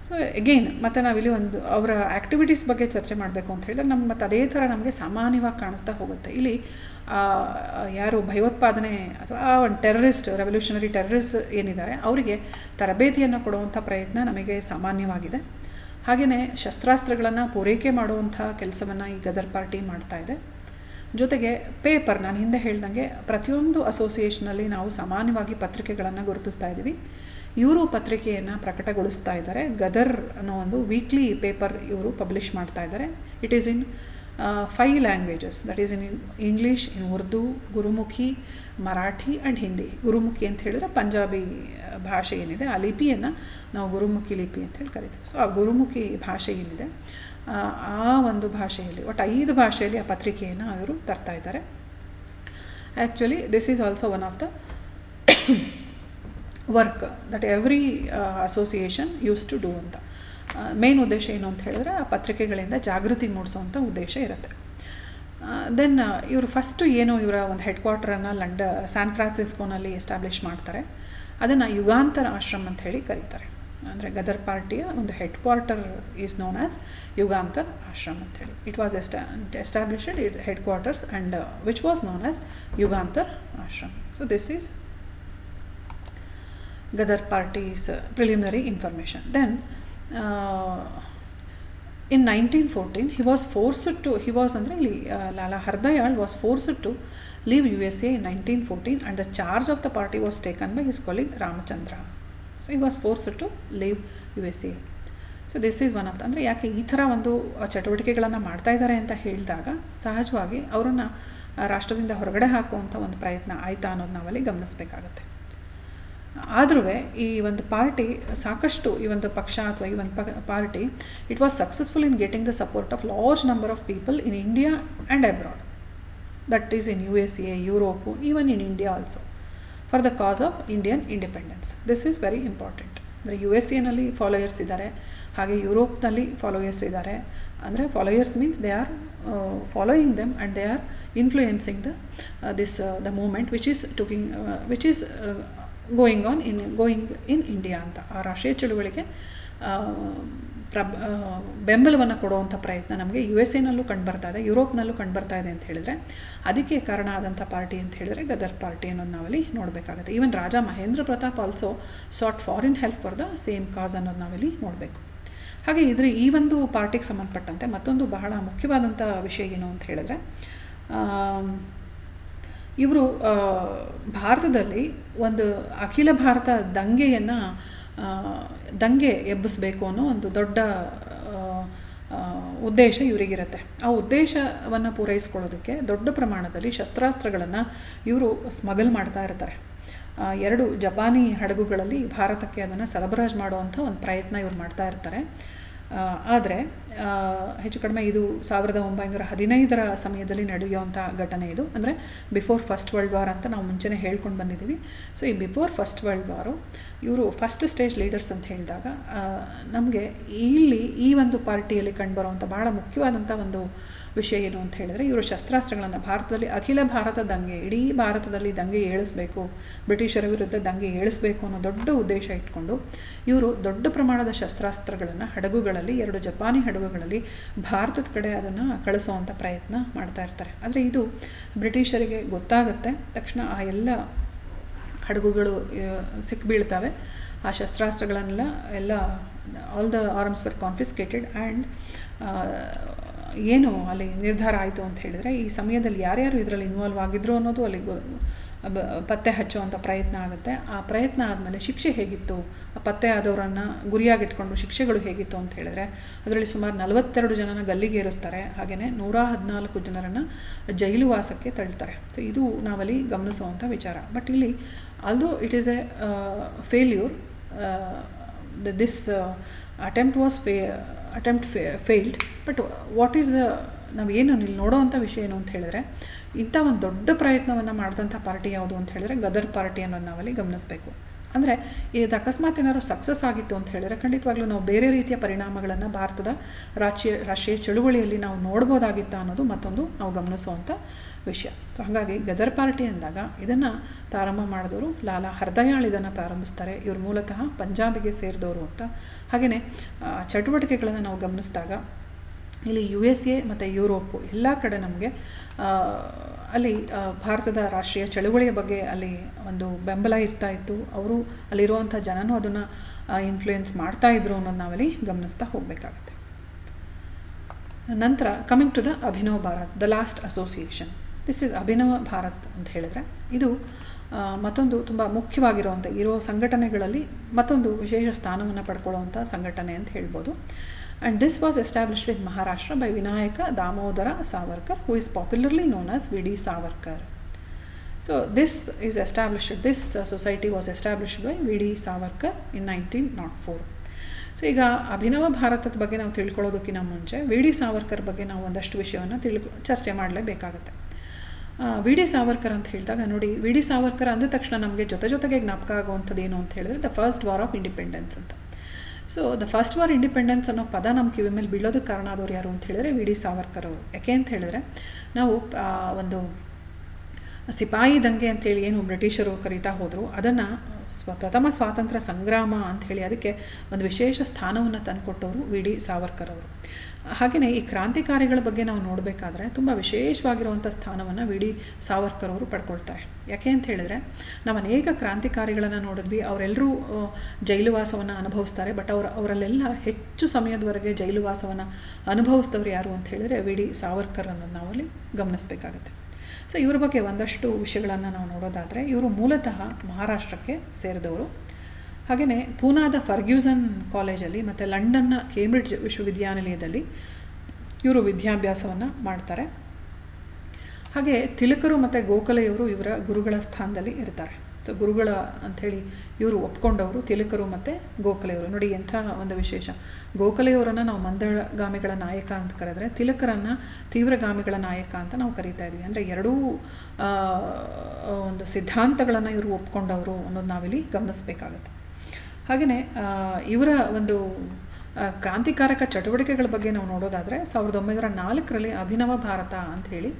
ಸೊ ಎಗೈನ್ ಮತ್ತೆ ನಾವಿಲ್ಲಿ ಒಂದು ಅವರ ಆ್ಯಕ್ಟಿವಿಟೀಸ್ ಬಗ್ಗೆ ಚರ್ಚೆ ಮಾಡಬೇಕು ಅಂತ ಹೇಳಿದ್ರೆ ಮತ್ತು ಅದೇ ಥರ ನಮಗೆ ಸಾಮಾನ್ಯವಾಗಿ ಕಾಣಿಸ್ತಾ ಹೋಗುತ್ತೆ. ಇಲ್ಲಿ ಯಾರು ಭಯೋತ್ಪಾದನೆ ಅಥವಾ ಒಂದು ರೆವಲ್ಯೂಷನರಿ ಟೆರರಿಸ್ಟ್ ಏನಿದ್ದಾರೆ ಅವರಿಗೆ ತರಬೇತಿಯನ್ನು ಕೊಡುವಂಥ ಪ್ರಯತ್ನ ನಮಗೆ ಸಾಮಾನ್ಯವಾಗಿದೆ. ಹಾಗೆಯೇ ಶಸ್ತ್ರಾಸ್ತ್ರಗಳನ್ನು ಪೂರೈಕೆ ಮಾಡುವಂಥ ಕೆಲಸವನ್ನು ಈ ಗದರ್ ಪಾರ್ಟಿ ಮಾಡ್ತಾ ಇದೆ. ಜೊತೆಗೆ ಪೇಪರ್, ನಾನು ಹಿಂದೆ ಹೇಳ್ದಂಗೆ ಪ್ರತಿಯೊಂದು ಅಸೋಸಿಯೇಷನಲ್ಲಿ ನಾವು ಸಾಮಾನ್ಯವಾಗಿ ಪತ್ರಿಕೆಗಳನ್ನು ಗುರುತಿಸ್ತಾ ಇದ್ದೀವಿ. ಇವರು ಪತ್ರಿಕೆಯನ್ನು ಪ್ರಕಟಗೊಳಿಸ್ತಾ ಇದ್ದಾರೆ. ಗದರ್ ಅನ್ನೋ ಒಂದು ವೀಕ್ಲಿ ಪೇಪರ್ ಇವರು ಪಬ್ಲಿಷ್ ಮಾಡ್ತಾ ಇದ್ದಾರೆ. It is in 5 languages, that is in English, in Urdu, Gurmukhi, Marathi and Hindi. Gurmukhi ಅಂತ ಹೇಳಿದ್ರೆ ಪಂಜಾಬಿ ಭಾಷೆ ಏನಿದೆ ಆ ಲಿಪಿಯನ್ನು ನಾವು ಗುರುಮುಖಿ ಲಿಪಿ ಅಂತ ಹೇಳಿ ಕರಿತೀವಿ. ಸೊ ಆ ಗುರುಮುಖಿ ಭಾಷೆ ಏನಿದೆ ಆ ಒಂದು ಭಾಷೆಯಲ್ಲಿ ಒಟ್ಟು 5 ಭಾಷೆಯಲ್ಲಿ ಆ ಪತ್ರಿಕೆಯನ್ನು ಅವರು ತರ್ತಾ ಇದ್ದಾರೆ. Actually this is also one of the work that every association use to do ಅಂತ. ಮೇನ್ ಉದ್ದೇಶ ಏನು ಅಂತ ಹೇಳಿದ್ರೆ ಆ ಪತ್ರಿಕೆಗಳಿಂದ ಜಾಗೃತಿ ಮೂಡಿಸೋವಂಥ ಉದ್ದೇಶ ಇರುತ್ತೆ. ದೆನ್ ಇವರು ಫಸ್ಟು ಏನು ಇವರ ಒಂದು ಹೆಡ್ ಕ್ವಾರ್ಟರನ್ನು ಸ್ಯಾನ್ ಫ್ರಾನ್ಸಿಸ್ಕೋನಲ್ಲಿ ಎಸ್ಟಾಬ್ಲಿಷ್ ಮಾಡ್ತಾರೆ. ಅದನ್ನು ಯುಗಾಂತರ ಆಶ್ರಮ್ ಅಂತ ಹೇಳಿ ಕರೀತಾರೆ. ಅಂದರೆ ಗದರ್ ಪಾರ್ಟಿಯ ಒಂದು headquarter is known as Yugantar Ashram ಅಂಥೇಳಿ. It was established it headquarters and which was known as Yugantar Ashram. So this is Ghadar party's preliminary information. Then in 1914 he was ಅಂದರೆ ಇಲ್ಲಿ Lala Hardayal was forced to leave USA in 1914 and the charge of the party was taken by his colleague Ramachandra. So he was forced to leave USA. So this is one of the ಅಂದರೆ ಯಾಕೆ ಈ ಥರ ಒಂದು ಚಟುವಟಿಕೆಗಳನ್ನು ಮಾಡ್ತಾ ಇದ್ದಾರೆ ಅಂತ ಹೇಳಿದಾಗ ಸಹಜವಾಗಿ ಅವರನ್ನು ರಾಷ್ಟ್ರದಿಂದ ಹೊರಗಡೆ ಹಾಕುವಂಥ ಒಂದು ಪ್ರಯತ್ನ ಆಯಿತಾ ಅನ್ನೋದು ನಾವಲ್ಲಿ ಗಮನಿಸಬೇಕಾಗತ್ತೆ. ಆದರೂ ಈ ಒಂದು ಪಾರ್ಟಿ ಸಾಕಷ್ಟು ಈ ಒಂದು ಪಕ್ಷ ಅಥವಾ ಈ ಒಂದು party it was successful in getting the support of large number of people in India and abroad, that is in USA, Europe, even in India also, for the cause of Indian independence. This is very important. ಅಂದರೆ USA followers ಇದ್ದಾರೆ, ಹಾಗೆ ಯುರೋಪ್ನಲ್ಲಿ followers ಇದ್ದಾರೆ. ಅಂದರೆ followers means they are following them and they are influencing the movement which is going in India ಅಂತ. ಆ ರಾಷ್ಟ್ರೀಯ ಚಳುವಳಿಗೆ ಬೆಂಬಲವನ್ನು ಕೊಡುವಂಥ ಪ್ರಯತ್ನ ನಮಗೆ USA ಕಂಡುಬರ್ತಾ ಇದೆ, ಯುರೋಪ್ನಲ್ಲೂ ಕಂಡುಬರ್ತಾ ಇದೆ ಅಂತ ಹೇಳಿದರೆ ಅದಕ್ಕೆ ಕಾರಣ ಆದಂಥ ಪಾರ್ಟಿ ಅಂತ ಹೇಳಿದರೆ ಗದರ್ ಪಾರ್ಟಿ ಅನ್ನೋದು ನಾವಲ್ಲಿ ನೋಡಬೇಕಾಗುತ್ತೆ. Even Raja Mahendra Pratap also sought foreign help for the same cause ಅನ್ನೋದು ನಾವಲ್ಲಿ ನೋಡಬೇಕು. ಹಾಗೆ ಈ ಒಂದು ಪಾರ್ಟಿಗೆ ಸಂಬಂಧಪಟ್ಟಂತೆ ಮತ್ತೊಂದು ಬಹಳ ಮುಖ್ಯವಾದಂಥ ವಿಷಯ ಏನು ಅಂತ ಹೇಳಿದ್ರೆ, ಇವರು ಭಾರತದಲ್ಲಿ ಒಂದು ಅಖಿಲ ಭಾರತ ದಂಗೆ ಎಬ್ಬಿಸಬೇಕು ಅನ್ನೋ ಒಂದು ದೊಡ್ಡ ಉದ್ದೇಶ ಇವರಿಗಿರುತ್ತೆ. ಆ ಉದ್ದೇಶವನ್ನು ಪೂರೈಸ್ಕೊಳ್ಳೋದಕ್ಕೆ ದೊಡ್ಡ ಪ್ರಮಾಣದಲ್ಲಿ ಶಸ್ತ್ರಾಸ್ತ್ರಗಳನ್ನು ಇವರು ಸ್ಮಗಲ್ ಮಾಡ್ತಾ ಇರ್ತಾರೆ. 2 ಜಪಾನಿ ಹಡಗುಗಳಲ್ಲಿ ಭಾರತಕ್ಕೆ ಅದನ್ನು ಸರಬರಾಜು ಮಾಡುವಂಥ ಒಂದು ಪ್ರಯತ್ನ ಇವರು ಮಾಡ್ತಾ ಇರ್ತಾರೆ. ಆದರೆ ಹೆಚ್ಚು ಕಡಿಮೆ ಇದು 1915 ಸಮಯದಲ್ಲಿ ನಡೆಯುವಂಥ ಘಟನೆ ಇದು. ಅಂದರೆ ಬಿಫೋರ್ ಫಸ್ಟ್ ವರ್ಲ್ಡ್ ವಾರ್ ಅಂತ ನಾವು ಮುಂಚೆನೇ ಹೇಳ್ಕೊಂಡು ಬಂದಿದ್ದೀವಿ. ಸೊ ಈ ಬಿಫೋರ್ ಫಸ್ಟ್ ವರ್ಲ್ಡ್ ವಾರು ಇವರು ಫಸ್ಟ್ ಸ್ಟೇಜ್ ಲೀಡರ್ಸ್ ಅಂತ ಹೇಳಿದಾಗ ನಮಗೆ ಇಲ್ಲಿ ಈ ಒಂದು ಪಾರ್ಟಿಯಲ್ಲಿ ಕಂಡುಬರುವಂಥ ಬಹಳ ಮುಖ್ಯವಾದಂಥ ಒಂದು ವಿಷಯ ಏನು ಅಂತ ಹೇಳಿದರೆ, ಇವರು ಶಸ್ತ್ರಾಸ್ತ್ರಗಳನ್ನು ಭಾರತದಲ್ಲಿ ಅಖಿಲ ಭಾರತ ದಂಗೆ, ಇಡೀ ಭಾರತದಲ್ಲಿ ದಂಗೆ ಏಳಿಸಬೇಕು, ಬ್ರಿಟಿಷರ ವಿರುದ್ಧ ದಂಗೆ ಏಳಿಸಬೇಕು ಅನ್ನೋ ದೊಡ್ಡ ಉದ್ದೇಶ ಇಟ್ಕೊಂಡು ಇವರು ದೊಡ್ಡ ಪ್ರಮಾಣದ ಶಸ್ತ್ರಾಸ್ತ್ರಗಳನ್ನು ಹಡಗುಗಳಲ್ಲಿ 2 ಜಪಾನಿ ಹಡಗುಗಳಲ್ಲಿ ಭಾರತದ ಕಡೆ ಅದನ್ನು ಕಳಿಸುವಂಥ ಪ್ರಯತ್ನ ಮಾಡ್ತಾ ಇರ್ತಾರೆ. ಆದರೆ ಇದು ಬ್ರಿಟಿಷರಿಗೆ ಗೊತ್ತಾಗುತ್ತೆ. ತಕ್ಷಣ ಆ ಎಲ್ಲ ಹಡಗುಗಳು ಸಿಕ್ಕಿಬೀಳ್ತವೆ. ಆ ಶಸ್ತ್ರಾಸ್ತ್ರಗಳನ್ನೆಲ್ಲ all the arms were confiscated and ಏನು ಅಲ್ಲಿ ನಿರ್ಧಾರ ಆಯಿತು ಅಂತ ಹೇಳಿದರೆ, ಈ ಸಮಯದಲ್ಲಿ ಯಾರ್ಯಾರು ಇದರಲ್ಲಿ ಇನ್ವಾಲ್ವ್ ಆಗಿದ್ರು ಅನ್ನೋದು ಅಲ್ಲಿ ಪತ್ತೆ ಹಚ್ಚುವಂಥ ಪ್ರಯತ್ನ ಆಗುತ್ತೆ. ಆ ಪ್ರಯತ್ನ ಆದಮೇಲೆ ಶಿಕ್ಷೆ ಹೇಗಿತ್ತು, ಆ ಪತ್ತೆ ಆದವರನ್ನು ಗುರಿಯಾಗಿಟ್ಕೊಂಡು ಶಿಕ್ಷೆಗಳು ಹೇಗಿತ್ತು ಅಂತ ಹೇಳಿದ್ರೆ ಅದರಲ್ಲಿ ಸುಮಾರು 42 ಜನನ ಗಲ್ಲಿಗೇರಿಸ್ತಾರೆ. ಹಾಗೆಯೇ 114 ಜನರನ್ನು ಜೈಲು ವಾಸಕ್ಕೆ ತಳ್ತಾರೆ. ಸೊ ಇದು ನಾವಲ್ಲಿ ಗಮನಿಸುವಂಥ ವಿಚಾರ. ಬಟ್ ಇಲ್ಲಿ although it is A failure, this attempt failed, but what is ನಾವೇನು ಇಲ್ಲಿ ನೋಡೋವಂಥ ವಿಷಯ ಏನು ಅಂತ ಹೇಳಿದ್ರೆ, ಇಂಥ ಒಂದು ದೊಡ್ಡ ಪ್ರಯತ್ನವನ್ನು ಮಾಡಿದಂಥ ಪಾರ್ಟಿ ಯಾವುದು ಅಂತ ಹೇಳಿದ್ರೆ ಗದರ್ ಪಾರ್ಟಿ ಅನ್ನೋದು ನಾವಲ್ಲಿ ಗಮನಿಸಬೇಕು. ಅಂದರೆ ಇದು ಅಕಸ್ಮಾತ್ ಏನಾದ್ರು ಸಕ್ಸಸ್ ಆಗಿತ್ತು ಅಂತ ಹೇಳಿದ್ರೆ ಖಂಡಿತವಾಗ್ಲೂ ನಾವು ಬೇರೆ ರೀತಿಯ ಪರಿಣಾಮಗಳನ್ನು ಭಾರತದ ರಾಷ್ಟ್ರೀಯ ಚಳುವಳಿಯಲ್ಲಿ ನಾವು ನೋಡ್ಬೋದಾಗಿತ್ತ ಅನ್ನೋದು ಮತ್ತೊಂದು ನಾವು ಗಮನಿಸುವಂಥ ವಿಷಯ. ಸೊ ಹಾಗಾಗಿ ಗದರ್ ಪಾರ್ಟಿ ಅಂದಾಗ ಇದನ್ನು ಪ್ರಾರಂಭ ಮಾಡಿದವರು ಲಾಲಾ ಹರ್ದಯಾಳ್ ಇದನ್ನು ಪ್ರಾರಂಭಿಸ್ತಾರೆ. ಇವರು ಮೂಲತಃ ಪಂಜಾಬಿಗೆ ಸೇರಿದವರು ಅಂತ. ಹಾಗೆಯೇ ಚಟುವಟಿಕೆಗಳನ್ನು ನಾವು ಗಮನಿಸಿದಾಗ ಇಲ್ಲಿ USA ಮತ್ತು ಯುರೋಪು ಎಲ್ಲ ಕಡೆ ನಮಗೆ ಅಲ್ಲಿ ಭಾರತದ ರಾಷ್ಟ್ರೀಯ ಚಳುವಳಿಯ ಬಗ್ಗೆ ಅಲ್ಲಿ ಒಂದು ಬೆಂಬಲ ಇರ್ತಾ ಇತ್ತು. ಅವರು ಅಲ್ಲಿರುವಂಥ ಜನನೂ ಅದನ್ನು ಇನ್ಫ್ಲೂಯೆನ್ಸ್ ಮಾಡ್ತಾಯಿದ್ರು ಅನ್ನೋದು ನಾವಲ್ಲಿ ಗಮನಿಸ್ತಾ ಹೋಗಬೇಕಾಗತ್ತೆ. ನಂತರ coming to the Abhinav Bharat, the last association. This is Abhinava Bharat ಅಂತ ಹೇಳಿದ್ರೆ ಇದು ಮತ್ತೊಂದು ತುಂಬ ಮುಖ್ಯವಾಗಿರುವಂಥ ಇರೋ ಸಂಘಟನೆಗಳಲ್ಲಿ ಮತ್ತೊಂದು ವಿಶೇಷ ಸ್ಥಾನವನ್ನು ಪಡ್ಕೊಳ್ಳುವಂಥ ಸಂಘಟನೆ ಅಂತ ಹೇಳ್ಬೋದು. And this was established in Maharashtra by Vinayak Damodar Savarkar, who is popularly known as V D Savarkar. So this is established, this society was established by V D Savarkar in 1904. So ಈಗ ಅಭಿನವ ಭಾರತದ ಬಗ್ಗೆ ನಾವು ತಿಳ್ಕೊಳ್ಳೋದಕ್ಕಿಂತ ಮುಂಚೆ ವಿ ಡಿ ಸಾವರ್ಕರ್ ಬಗ್ಗೆ ನಾವು ಒಂದಷ್ಟು ವಿಷಯವನ್ನು ಚರ್ಚೆ ಮಾಡಲೇಬೇಕಾಗತ್ತೆ. ವಿ ಡಿ ಸಾವರ್ಕರ್ ಅಂತ ಹೇಳಿದಾಗ ನೋಡಿ, ವಿ ಡಿ ಸಾವರ್ಕರ್ ಅಂದ ತಕ್ಷಣ ನಮಗೆ ಜೊತೆಗೆ ಜ್ಞಾಪಕ ಆಗುವಂಥದ್ದು ಏನು ಅಂತ ಹೇಳಿದ್ರೆ the first war of independence ಅಂತ. So the first war independence ಅನ್ನೋ ಪದ ನಮ್ಮ ಕಿವಿ ಮೇಲೆ ಬೀಳೋದಕ್ಕೆ ಕಾರಣ ಆದವ್ರು ಯಾರು ಅಂತ ಹೇಳಿದ್ರೆ ವಿ ಡಿ ಸಾವರ್ಕರ್ ಅವರು. ಯಾಕೆ ಅಂತ ಹೇಳಿದ್ರೆ ನಾವು ಒಂದು ಸಿಪಾಯಿ ದಂಗೆ ಅಂತೇಳಿ ಏನು ಬ್ರಿಟಿಷರು ಕರೀತಾ ಹೋದರು, ಅದನ್ನು ಪ್ರಥಮ ಸ್ವಾತಂತ್ರ್ಯ ಸಂಗ್ರಾಮ ಅಂಥೇಳಿ ಅದಕ್ಕೆ ಒಂದು ವಿಶೇಷ ಸ್ಥಾನವನ್ನು ತಂದುಕೊಟ್ಟವರು ವಿ ಡಿ ಸಾವರ್ಕರ್ ಅವರು. ಹಾಗೆಯೇ ಈ ಕ್ರಾಂತಿಕಾರಿಗಳ ಬಗ್ಗೆ ನಾವು ನೋಡಬೇಕಾದ್ರೆ ತುಂಬ ವಿಶೇಷವಾಗಿರುವಂಥ ಸ್ಥಾನವನ್ನು ವಿ ಡಿ ಸಾವರ್ಕರ್ ಅವರು ಪಡ್ಕೊಳ್ತಾರೆ. ಯಾಕೆ ಅಂತ ಹೇಳಿದ್ರೆ ನಾವು ಅನೇಕ ಕ್ರಾಂತಿಕಾರಿಗಳನ್ನು ನೋಡಿದ್ವಿ, ಅವರೆಲ್ಲರೂ ಜೈಲುವಾಸವನ್ನು ಅನುಭವಿಸ್ತಾರೆ. ಬಟ್ ಅವರಲ್ಲೆಲ್ಲ ಹೆಚ್ಚು ಸಮಯದವರೆಗೆ ಜೈಲುವಾಸವನ್ನು ಅನುಭವಿಸಿದವರು ಯಾರು ಅಂತ ಹೇಳಿದ್ರೆ ವಿ ಡಿ ಸಾವರ್ಕರ್ ಅನ್ನೋದು ನಾವಲ್ಲಿ ಗಮನಿಸಬೇಕಾಗತ್ತೆ. ಸೊ ಇವ್ರ ಬಗ್ಗೆ ಒಂದಷ್ಟು ವಿಷಯಗಳನ್ನು ನಾವು ನೋಡೋದಾದರೆ, ಇವರು ಮೂಲತಃ ಮಹಾರಾಷ್ಟ್ರಕ್ಕೆ ಸೇರಿದವರು. ಹಾಗೆಯೇ ಪೂನಾದ ಫರ್ಗ್ಯೂಸನ್ ಕಾಲೇಜಲ್ಲಿ ಮತ್ತು ಲಂಡನ್ನ ಕೇಂಬ್ರಿಡ್ಜ್ ವಿಶ್ವವಿದ್ಯಾನಿಲಯದಲ್ಲಿ ಇವರು ವಿದ್ಯಾಭ್ಯಾಸವನ್ನು ಮಾಡ್ತಾರೆ. ಹಾಗೆ ತಿಲಕರು ಮತ್ತು ಗೋಖಲೆಯವರು ಇವರ ಗುರುಗಳ ಸ್ಥಾನದಲ್ಲಿ ಇರ್ತಾರೆ. ಸೊ ಗುರುಗಳ ಅಂಥೇಳಿ ಇವರು ಒಪ್ಕೊಂಡವರು ತಿಲಕರು ಮತ್ತು ಗೋಖಲೆಯವರು. ನೋಡಿ ಎಂಥ ಒಂದು ವಿಶೇಷ, ಗೋಖಲೆಯವರನ್ನು ನಾವು ಮಂದಗಾಮಿಗಳ ನಾಯಕ ಅಂತ ಕರೆದ್ರೆ ತಿಲಕರನ್ನು ತೀವ್ರಗಾಮಿಗಳ ನಾಯಕ ಅಂತ ನಾವು ಕರೀತಾ ಇದ್ವಿ. ಅಂದರೆ ಎರಡೂ ಒಂದು ಸಿದ್ಧಾಂತಗಳನ್ನು ಇವರು ಒಪ್ಕೊಂಡವರು ಅನ್ನೋದು ನಾವಿಲ್ಲಿ ಗಮನಿಸಬೇಕಾಗತ್ತೆ. ಹಾಗೆಯೇ ಇವರ ಒಂದು ಕ್ರಾಂತಿಕಾರಕ ಚಟುವಟಿಕೆಗಳ ಬಗ್ಗೆ ನಾವು ನೋಡೋದಾದರೆ 1904ರಲ್ಲಿ ಅಭಿನವ ಭಾರತ ಅಂಥೇಳಿ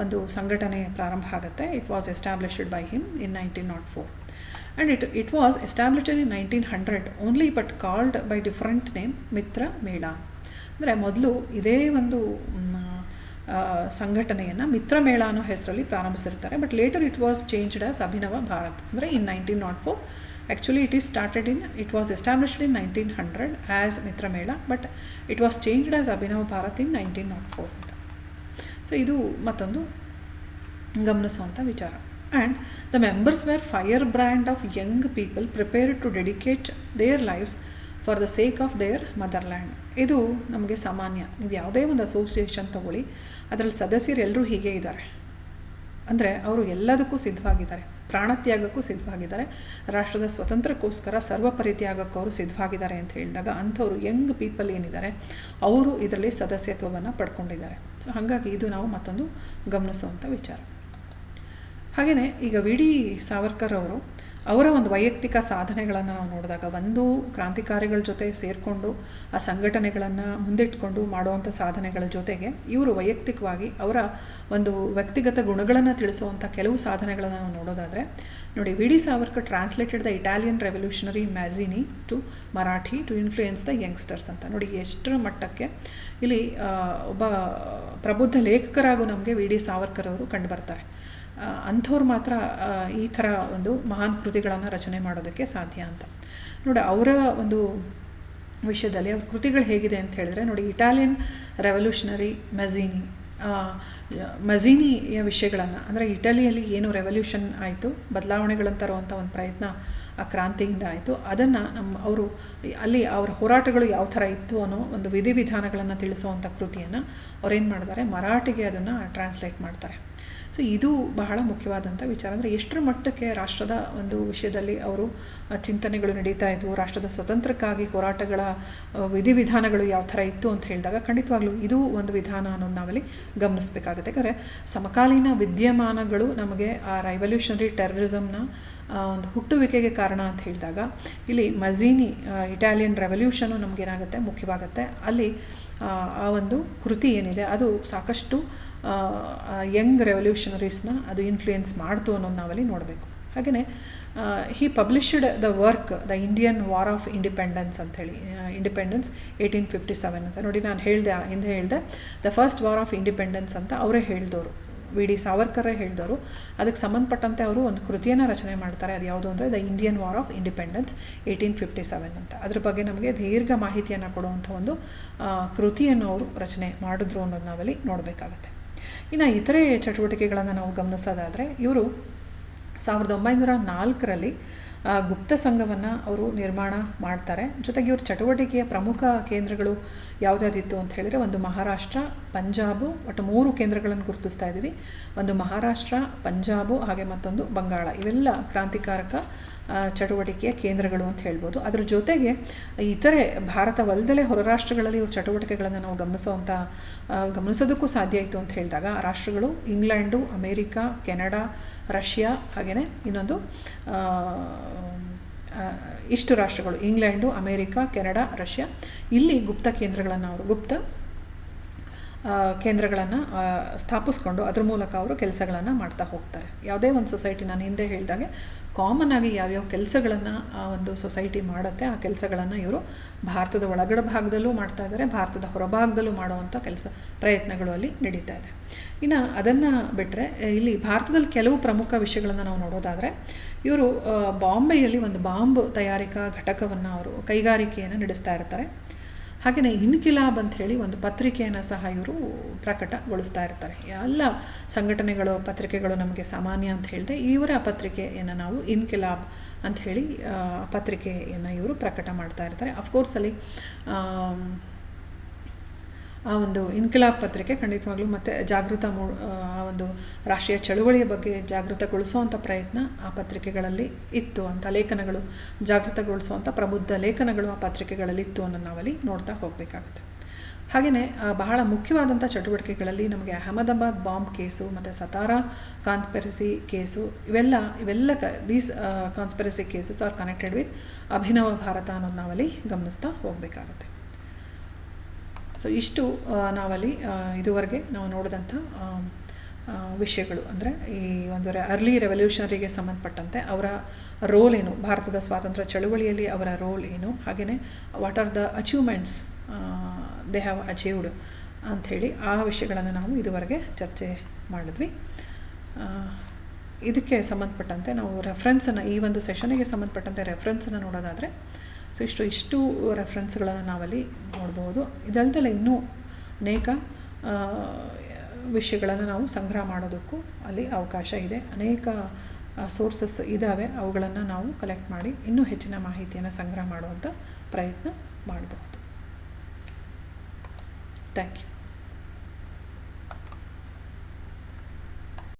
ಒಂದು ಸಂಘಟನೆ ಪ್ರಾರಂಭ ಆಗುತ್ತೆ. It was established by him in 1904 and it was established in 1900 only but called by different name Mitra Mela. ಅಂದರೆ ಮೊದಲು ಇದೇ ಒಂದು ಸಂಘಟನೆಯನ್ನು ಮಿತ್ರ ಮೇಳ ಅನ್ನೋ ಹೆಸರಲ್ಲಿ ಪ್ರಾರಂಭಿಸಿರ್ತಾರೆ. But later it was changed as Abhinav Bharat. ಅಂದರೆ in 1904 actually it was established in 1900 as Mitra Mela, but it was changed as Abhinav Bharat in 1904. So ಇದು ಮತ್ತೊಂದು ಗಮನಿಸುವಂಥ ವಿಚಾರ. And the members were firebrand of young people prepared to dedicate their lives for the sake of their motherland. ಇದು ನಮಗೆ ಸಾಮಾನ್ಯ. ನೀವು ಯಾವುದೇ ಒಂದು ಅಸೋಸಿಯೇಷನ್ ತಗೊಳ್ಳಿ, ಅದರಲ್ಲಿ ಸದಸ್ಯರು ಎಲ್ಲರೂ ಹೀಗೆ ಇದ್ದಾರೆ. ಅಂದರೆ ಅವರು ಎಲ್ಲದಕ್ಕೂ ಸಿದ್ಧವಾಗಿದ್ದಾರೆ, ಪ್ರಾಣತ್ಯಾಗಕ್ಕೂ ಸಿದ್ಧವಾಗಿದ್ದಾರೆ, ರಾಷ್ಟ್ರದ ಸ್ವತಂತ್ರಕ್ಕೋಸ್ಕರ ಸರ್ವಪರಿತ್ಯಾಗಕ್ಕೂ ಅವರು ಸಿದ್ಧವಾಗಿದ್ದಾರೆ ಅಂತ ಹೇಳಿದಾಗ ಅಂಥವ್ರು ಯಂಗ್ ಪೀಪಲ್ ಏನಿದ್ದಾರೆ ಅವರು ಇದರಲ್ಲಿ ಸದಸ್ಯತ್ವವನ್ನು ಪಡ್ಕೊಂಡಿದ್ದಾರೆ. ಸೊ ಹಾಗಾಗಿ ಇದು ನಾವು ಮತ್ತೊಂದು ಗಮನಿಸುವಂಥ ವಿಚಾರ. ಹಾಗೆಯೇ ಈಗ ವಿ ಡಿ ಸಾವರ್ಕರ್ ಅವರು ಅವರ ಒಂದು ವೈಯಕ್ತಿಕ ಸಾಧನೆಗಳನ್ನು ನಾವು ನೋಡಿದಾಗ, ಒಂದು ಕ್ರಾಂತಿಕಾರಿಗಳ ಜೊತೆ ಸೇರಿಕೊಂಡು ಆ ಸಂಘಟನೆಗಳನ್ನು ಮುಂದಿಟ್ಕೊಂಡು ಮಾಡುವಂಥ ಸಾಧನೆಗಳ ಜೊತೆಗೆ ಇವರು ವೈಯಕ್ತಿಕವಾಗಿ ಅವರ ಒಂದು ವ್ಯಕ್ತಿಗತ ಗುಣಗಳನ್ನು ತಿಳಿಸುವಂಥ ಕೆಲವು ಸಾಧನೆಗಳನ್ನು ನಾವು ನೋಡೋದಾದರೆ ನೋಡಿ, V D Savarkar translated the Italian revolutionary Mazzini to Marathi to influence the youngsters ಅಂತ. ನೋಡಿ ಎಷ್ಟರ ಮಟ್ಟಕ್ಕೆ ಇಲ್ಲಿ ಒಬ್ಬ ಪ್ರಬುದ್ಧ ಲೇಖಕರಾಗೂ ನಮಗೆ ವಿ ಡಿ ಸಾವರ್ಕರ್ ಅವರು ಕಂಡುಬರ್ತಾರೆ. ಅಂಥವ್ರು ಮಾತ್ರ ಈ ಥರ ಒಂದು ಮಹಾನ್ ಕೃತಿಗಳನ್ನು ರಚನೆ ಮಾಡೋದಕ್ಕೆ ಸಾಧ್ಯ ಅಂತ. ನೋಡಿ ಅವರ ಒಂದು ವಿಷಯದಲ್ಲಿ ಅವ್ರ ಕೃತಿಗಳು ಹೇಗಿದೆ ಅಂತ ಹೇಳಿದ್ರೆ ನೋಡಿ, ಇಟಾಲಿಯನ್ ರೆವಲ್ಯೂಷನರಿ ಮಝೀನಿಯ ವಿಷಯಗಳನ್ನು, ಅಂದರೆ ಇಟಲಿಯಲ್ಲಿ ಏನು ರೆವಲ್ಯೂಷನ್ ಆಯಿತು, ಬದಲಾವಣೆಗಳನ್ನು ತರುವಂಥ ಒಂದು ಪ್ರಯತ್ನ ಆ ಕ್ರಾಂತಿಯಿಂದ ಆಯಿತು, ಅದನ್ನು ಅವರು ಅಲ್ಲಿ ಅವರ ಹೋರಾಟಗಳು ಯಾವ ಥರ ಇತ್ತು ಅನ್ನೋ ಒಂದು ವಿಧಿವಿಧಾನಗಳನ್ನು ತಿಳಿಸುವಂಥ ಕೃತಿಯನ್ನು ಅವ್ರೇನು ಮಾಡ್ತಾರೆ, ಮರಾಠಿಗೆ ಅದನ್ನು ಟ್ರಾನ್ಸ್ಲೇಟ್ ಮಾಡ್ತಾರೆ. ಸೊ ಇದು ಬಹಳ ಮುಖ್ಯವಾದಂಥ ವಿಚಾರ. ಅಂದರೆ ಎಷ್ಟರ ಮಟ್ಟಕ್ಕೆ ರಾಷ್ಟ್ರದ ಒಂದು ವಿಷಯದಲ್ಲಿ ಅವರು ಚಿಂತನೆಗಳು ನಡೀತಾ ಇದ್ವು, ರಾಷ್ಟ್ರದ ಸ್ವತಂತ್ರಕ್ಕಾಗಿ ಹೋರಾಟಗಳ ವಿಧಿವಿಧಾನಗಳು ಯಾವ ಥರ ಇತ್ತು ಅಂತ ಹೇಳಿದಾಗ ಖಂಡಿತವಾಗ್ಲೂ ಇದು ಒಂದು ವಿಧಾನ ಅನ್ನೋದು ನಾವಲ್ಲಿ ಗಮನಿಸಬೇಕಾಗುತ್ತೆ. ಯಾಕಂದರೆ ಸಮಕಾಲೀನ ವಿದ್ಯಮಾನಗಳು ನಮಗೆ ಆ ರೆವಲ್ಯೂಷನರಿ ಟೆರರಿಸಮ್ನ ಒಂದು ಹುಟ್ಟುವಿಕೆಗೆ ಕಾರಣ ಅಂತ ಹೇಳಿದಾಗ ಇಲ್ಲಿ ಮಝೀನಿ ಇಟಾಲಿಯನ್ ರೆವಲ್ಯೂಷನು ನಮಗೇನಾಗುತ್ತೆ ಮುಖ್ಯವಾಗುತ್ತೆ. ಅಲ್ಲಿ ಆ ಒಂದು ಕೃತಿ ಏನಿದೆ ಅದು ಸಾಕಷ್ಟು ಯಂಗ್ ರೆವಲ್ಯೂಷನರೀಸ್ನ ಅದು ಇನ್ಫ್ಲೂಯೆನ್ಸ್ ಮಾಡ್ತು ಅನ್ನೋದು ನಾವಲ್ಲಿ ನೋಡಬೇಕು. ಹಾಗೆಯೇ he published the work the Indian war of independence ಅಂಥೇಳಿ, ಇಂಡಿಪೆಂಡೆನ್ಸ್ 1857 ಅಂತ. ನೋಡಿ ನಾನು ಹಿಂದೆ ಹೇಳಿದೆ the first war of independence ಅಂತ ಅವರೇ ಹೇಳಿದವರು, ವಿ ಡಿ ಸಾವರ್ಕರೇ ಹೇಳಿದವರು. ಅದಕ್ಕೆ ಸಂಬಂಧಪಟ್ಟಂತೆ ಅವರು ಒಂದು ಕೃತಿಯನ್ನು ರಚನೆ ಮಾಡ್ತಾರೆ. ಅದು ಯಾವುದು ಅಂದರೆ the Indian war of independence 1857 ಅಂತ. ಅದ್ರ ಬಗ್ಗೆ ನಮಗೆ ದೀರ್ಘ ಮಾಹಿತಿಯನ್ನು ಕೊಡುವಂಥ ಒಂದು ಕೃತಿಯನ್ನು ಅವರು ರಚನೆ ಮಾಡಿದ್ರು ಅನ್ನೋದು ನಾವಲ್ಲಿ ನೋಡಬೇಕಾಗತ್ತೆ. ಇನ್ನು ಇತರೆ ಚಟುವಟಿಕೆಗಳನ್ನು ನಾವು ಗಮನಿಸೋದಾದರೆ ಇವರು 1904ರಲ್ಲಿ ಗುಪ್ತ ಸಂಘವನ್ನು ಅವರು ನಿರ್ಮಾಣ ಮಾಡ್ತಾರೆ. ಜೊತೆಗೆ ಇವ್ರ ಚಟುವಟಿಕೆಯ ಪ್ರಮುಖ ಕೇಂದ್ರಗಳು ಯಾವುದಾದಿತ್ತು ಅಂತ ಹೇಳಿದರೆ, ಒಂದು ಮಹಾರಾಷ್ಟ್ರ, ಪಂಜಾಬು, ಒಟ್ಟು 3 ಕೇಂದ್ರಗಳನ್ನು ಗುರುತಿಸ್ತಾ ಇದ್ದೀವಿ. ಒಂದು ಮಹಾರಾಷ್ಟ್ರ, ಪಂಜಾಬು, ಹಾಗೆ ಮತ್ತೊಂದು ಬಂಗಾಳ. ಇವೆಲ್ಲ ಕ್ರಾಂತಿಕಾರಕ ಚಟುವಟಿಕೆಯ ಕೇಂದ್ರಗಳು ಅಂತ ಹೇಳ್ಬೋದು. ಅದರ ಜೊತೆಗೆ ಇತರೆ ಭಾರತವಲ್ಲದೆ ಹೊರ ರಾಷ್ಟ್ರಗಳಲ್ಲಿ ಇವ್ರ ಚಟುವಟಿಕೆಗಳನ್ನು ನಾವು ಗಮನಿಸೋದಕ್ಕೂ ಸಾಧ್ಯ ಆಯಿತು ಅಂತ ಹೇಳಿದಾಗ, ಆ ರಾಷ್ಟ್ರಗಳು ಇಂಗ್ಲೆಂಡು, ಅಮೇರಿಕಾ, ಕೆನಡಾ, ರಷ್ಯಾ, ಹಾಗೆಯೇ ಇನ್ನೊಂದು ಇಷ್ಟು ರಾಷ್ಟ್ರಗಳು, ಇಂಗ್ಲೆಂಡು, ಅಮೇರಿಕಾ, ಕೆನಡಾ, ರಷ್ಯಾ. ಇಲ್ಲಿ ಗುಪ್ತ ಕೇಂದ್ರಗಳನ್ನು ಸ್ಥಾಪಿಸ್ಕೊಂಡು ಅದ್ರ ಮೂಲಕ ಅವರು ಕೆಲಸಗಳನ್ನು ಮಾಡ್ತಾ ಹೋಗ್ತಾರೆ. ಯಾವುದೇ ಒಂದು ಸೊಸೈಟಿ, ನಾನು ಹಿಂದೆ ಹೇಳಿದಾಗೆ ಕಾಮನ್ ಆಗಿ ಯಾವ್ಯಾವ ಕೆಲಸಗಳನ್ನು ಆ ಒಂದು ಸೊಸೈಟಿ ಮಾಡುತ್ತೆ, ಆ ಕೆಲಸಗಳನ್ನು ಇವರು ಭಾರತದ ಒಳಗಡೆ ಭಾಗದಲ್ಲೂ ಮಾಡ್ತಾ ಇದ್ದಾರೆ, ಭಾರತದ ಹೊರಭಾಗದಲ್ಲೂ ಮಾಡುವಂಥ ಪ್ರಯತ್ನಗಳು ಅಲ್ಲಿ ನಡೀತಾ ಇದೆ. ಇನ್ನು ಅದನ್ನು ಬಿಟ್ಟರೆ ಇಲ್ಲಿ ಭಾರತದಲ್ಲಿ ಕೆಲವು ಪ್ರಮುಖ ವಿಷಯಗಳನ್ನು ನಾವು ನೋಡೋದಾದರೆ, ಇವರು ಬಾಂಬೆಯಲ್ಲಿ ಒಂದು ಬಾಂಬ್ ತಯಾರಿಕಾ ಘಟಕವನ್ನು ಅವರು ಕೈಗಾರಿಕೆಯನ್ನು ನಡೆಸ್ತಾ ಇರ್ತಾರೆ. ಹಾಗೆಯೇ ಇನ್ಕಿಲಾಬ್ ಅಂತ ಹೇಳಿ ಒಂದು ಪತ್ರಿಕೆಯನ್ನು ಸಹ ಇವರು ಪ್ರಕಟಗೊಳಿಸ್ತಾ ಇರ್ತಾರೆ. ಎಲ್ಲ ಸಂಘಟನೆಗಳು, ಪತ್ರಿಕೆಗಳು ನಮಗೆ ಸಾಮಾನ್ಯ ಅಂತ ಹೇಳಿದೆ, ಇವರ ಪತ್ರಿಕೆಯನ್ನು ನಾವು ಇನ್ಕಿಲಾಬ್ ಅಂತ ಹೇಳಿ ಪತ್ರಿಕೆಯನ್ನು ಇವರು ಪ್ರಕಟ ಮಾಡ್ತಾ ಇರ್ತಾರೆ. ಅಫ್ಕೋರ್ಸ್ ಅಲ್ಲಿ ಆ ಒಂದು ಇನ್ಕಿಲಾಬ್ ಪತ್ರಿಕೆ ಖಂಡಿತವಾಗ್ಲೂ ಮತ್ತು ಆ ಒಂದು ರಾಷ್ಟ್ರೀಯ ಚಳುವಳಿಯ ಬಗ್ಗೆ ಜಾಗೃತಗೊಳಿಸುವಂಥ ಪ್ರಯತ್ನ ಆ ಪತ್ರಿಕೆಗಳಲ್ಲಿ ಇತ್ತು ಅಂತ, ಲೇಖನಗಳು ಜಾಗೃತಗೊಳಿಸುವಂಥ ಪ್ರಬುದ್ಧ ಲೇಖನಗಳು ಆ ಪತ್ರಿಕೆಗಳಲ್ಲಿ ಇತ್ತು ಅನ್ನೋದು ನಾವಲ್ಲಿ ನೋಡ್ತಾ ಹೋಗಬೇಕಾಗುತ್ತೆ. ಹಾಗೆಯೇ ಬಹಳ ಮುಖ್ಯವಾದಂಥ ಚಟುವಟಿಕೆಗಳಲ್ಲಿ ನಮಗೆ ಅಹಮದಾಬಾದ್ ಬಾಂಬ್ ಕೇಸು ಮತ್ತು ಸತಾರಾ ಕಾನ್ಸ್ಪಿರಸಿ ಕೇಸು, ಇವೆಲ್ಲ these conspiracy cases are connected with Abhinava Bharata ಅನ್ನೋದು ನಾವಲ್ಲಿ ಗಮನಿಸ್ತಾ ಹೋಗಬೇಕಾಗುತ್ತೆ. ಸೊ ಇಷ್ಟು ನಾವಲ್ಲಿ ಇದುವರೆಗೆ ನಾವು ನೋಡಿದಂಥ ವಿಷಯಗಳು. ಅಂದರೆ ಈ ಒಂದು ಅರ್ಲಿ ರೆವಲ್ಯೂಷನರಿಗೆ ಸಂಬಂಧಪಟ್ಟಂತೆ ಅವರ ರೋಲ್ ಏನು, ಭಾರತದ ಸ್ವಾತಂತ್ರ್ಯ ಚಳುವಳಿಯಲ್ಲಿ ಅವರ ರೋಲ್ ಏನು, ಹಾಗೆಯೇ what are the achievements they have achieved ಅಂಥೇಳಿ ಆ ವಿಷಯಗಳನ್ನು ನಾವು ಇದುವರೆಗೆ ಚರ್ಚೆ ಮಾಡಿದ್ವಿ. ಇದಕ್ಕೆ ಸಂಬಂಧಪಟ್ಟಂತೆ ನಾವು ರೆಫರೆನ್ಸನ್ನು, ಈ ಒಂದು ಸೆಷನಿಗೆ ಸಂಬಂಧಪಟ್ಟಂತೆ ರೆಫರೆನ್ಸನ್ನು ನೋಡೋದಾದರೆ, ಸೊ ಇಷ್ಟು ರೆಫರೆನ್ಸ್ಗಳನ್ನು ನಾವಲ್ಲಿ ನೋಡ್ಬೋದು. ಇದಲ್ದಲ್ಲ ಇನ್ನೂ ಅನೇಕ ವಿಷಯಗಳನ್ನು ನಾವು ಸಂಗ್ರಹ ಮಾಡೋದಕ್ಕೂ ಅಲ್ಲಿ ಅವಕಾಶ ಇದೆ. ಅನೇಕ ಸೋರ್ಸಸ್ ಇದ್ದಾವೆ, ಅವುಗಳನ್ನು ನಾವು ಕಲೆಕ್ಟ್ ಮಾಡಿ ಇನ್ನೂ ಹೆಚ್ಚಿನ ಮಾಹಿತಿಯನ್ನು ಸಂಗ್ರಹ ಮಾಡುವಂಥ ಪ್ರಯತ್ನ ಮಾಡಬಹುದು. Thank you.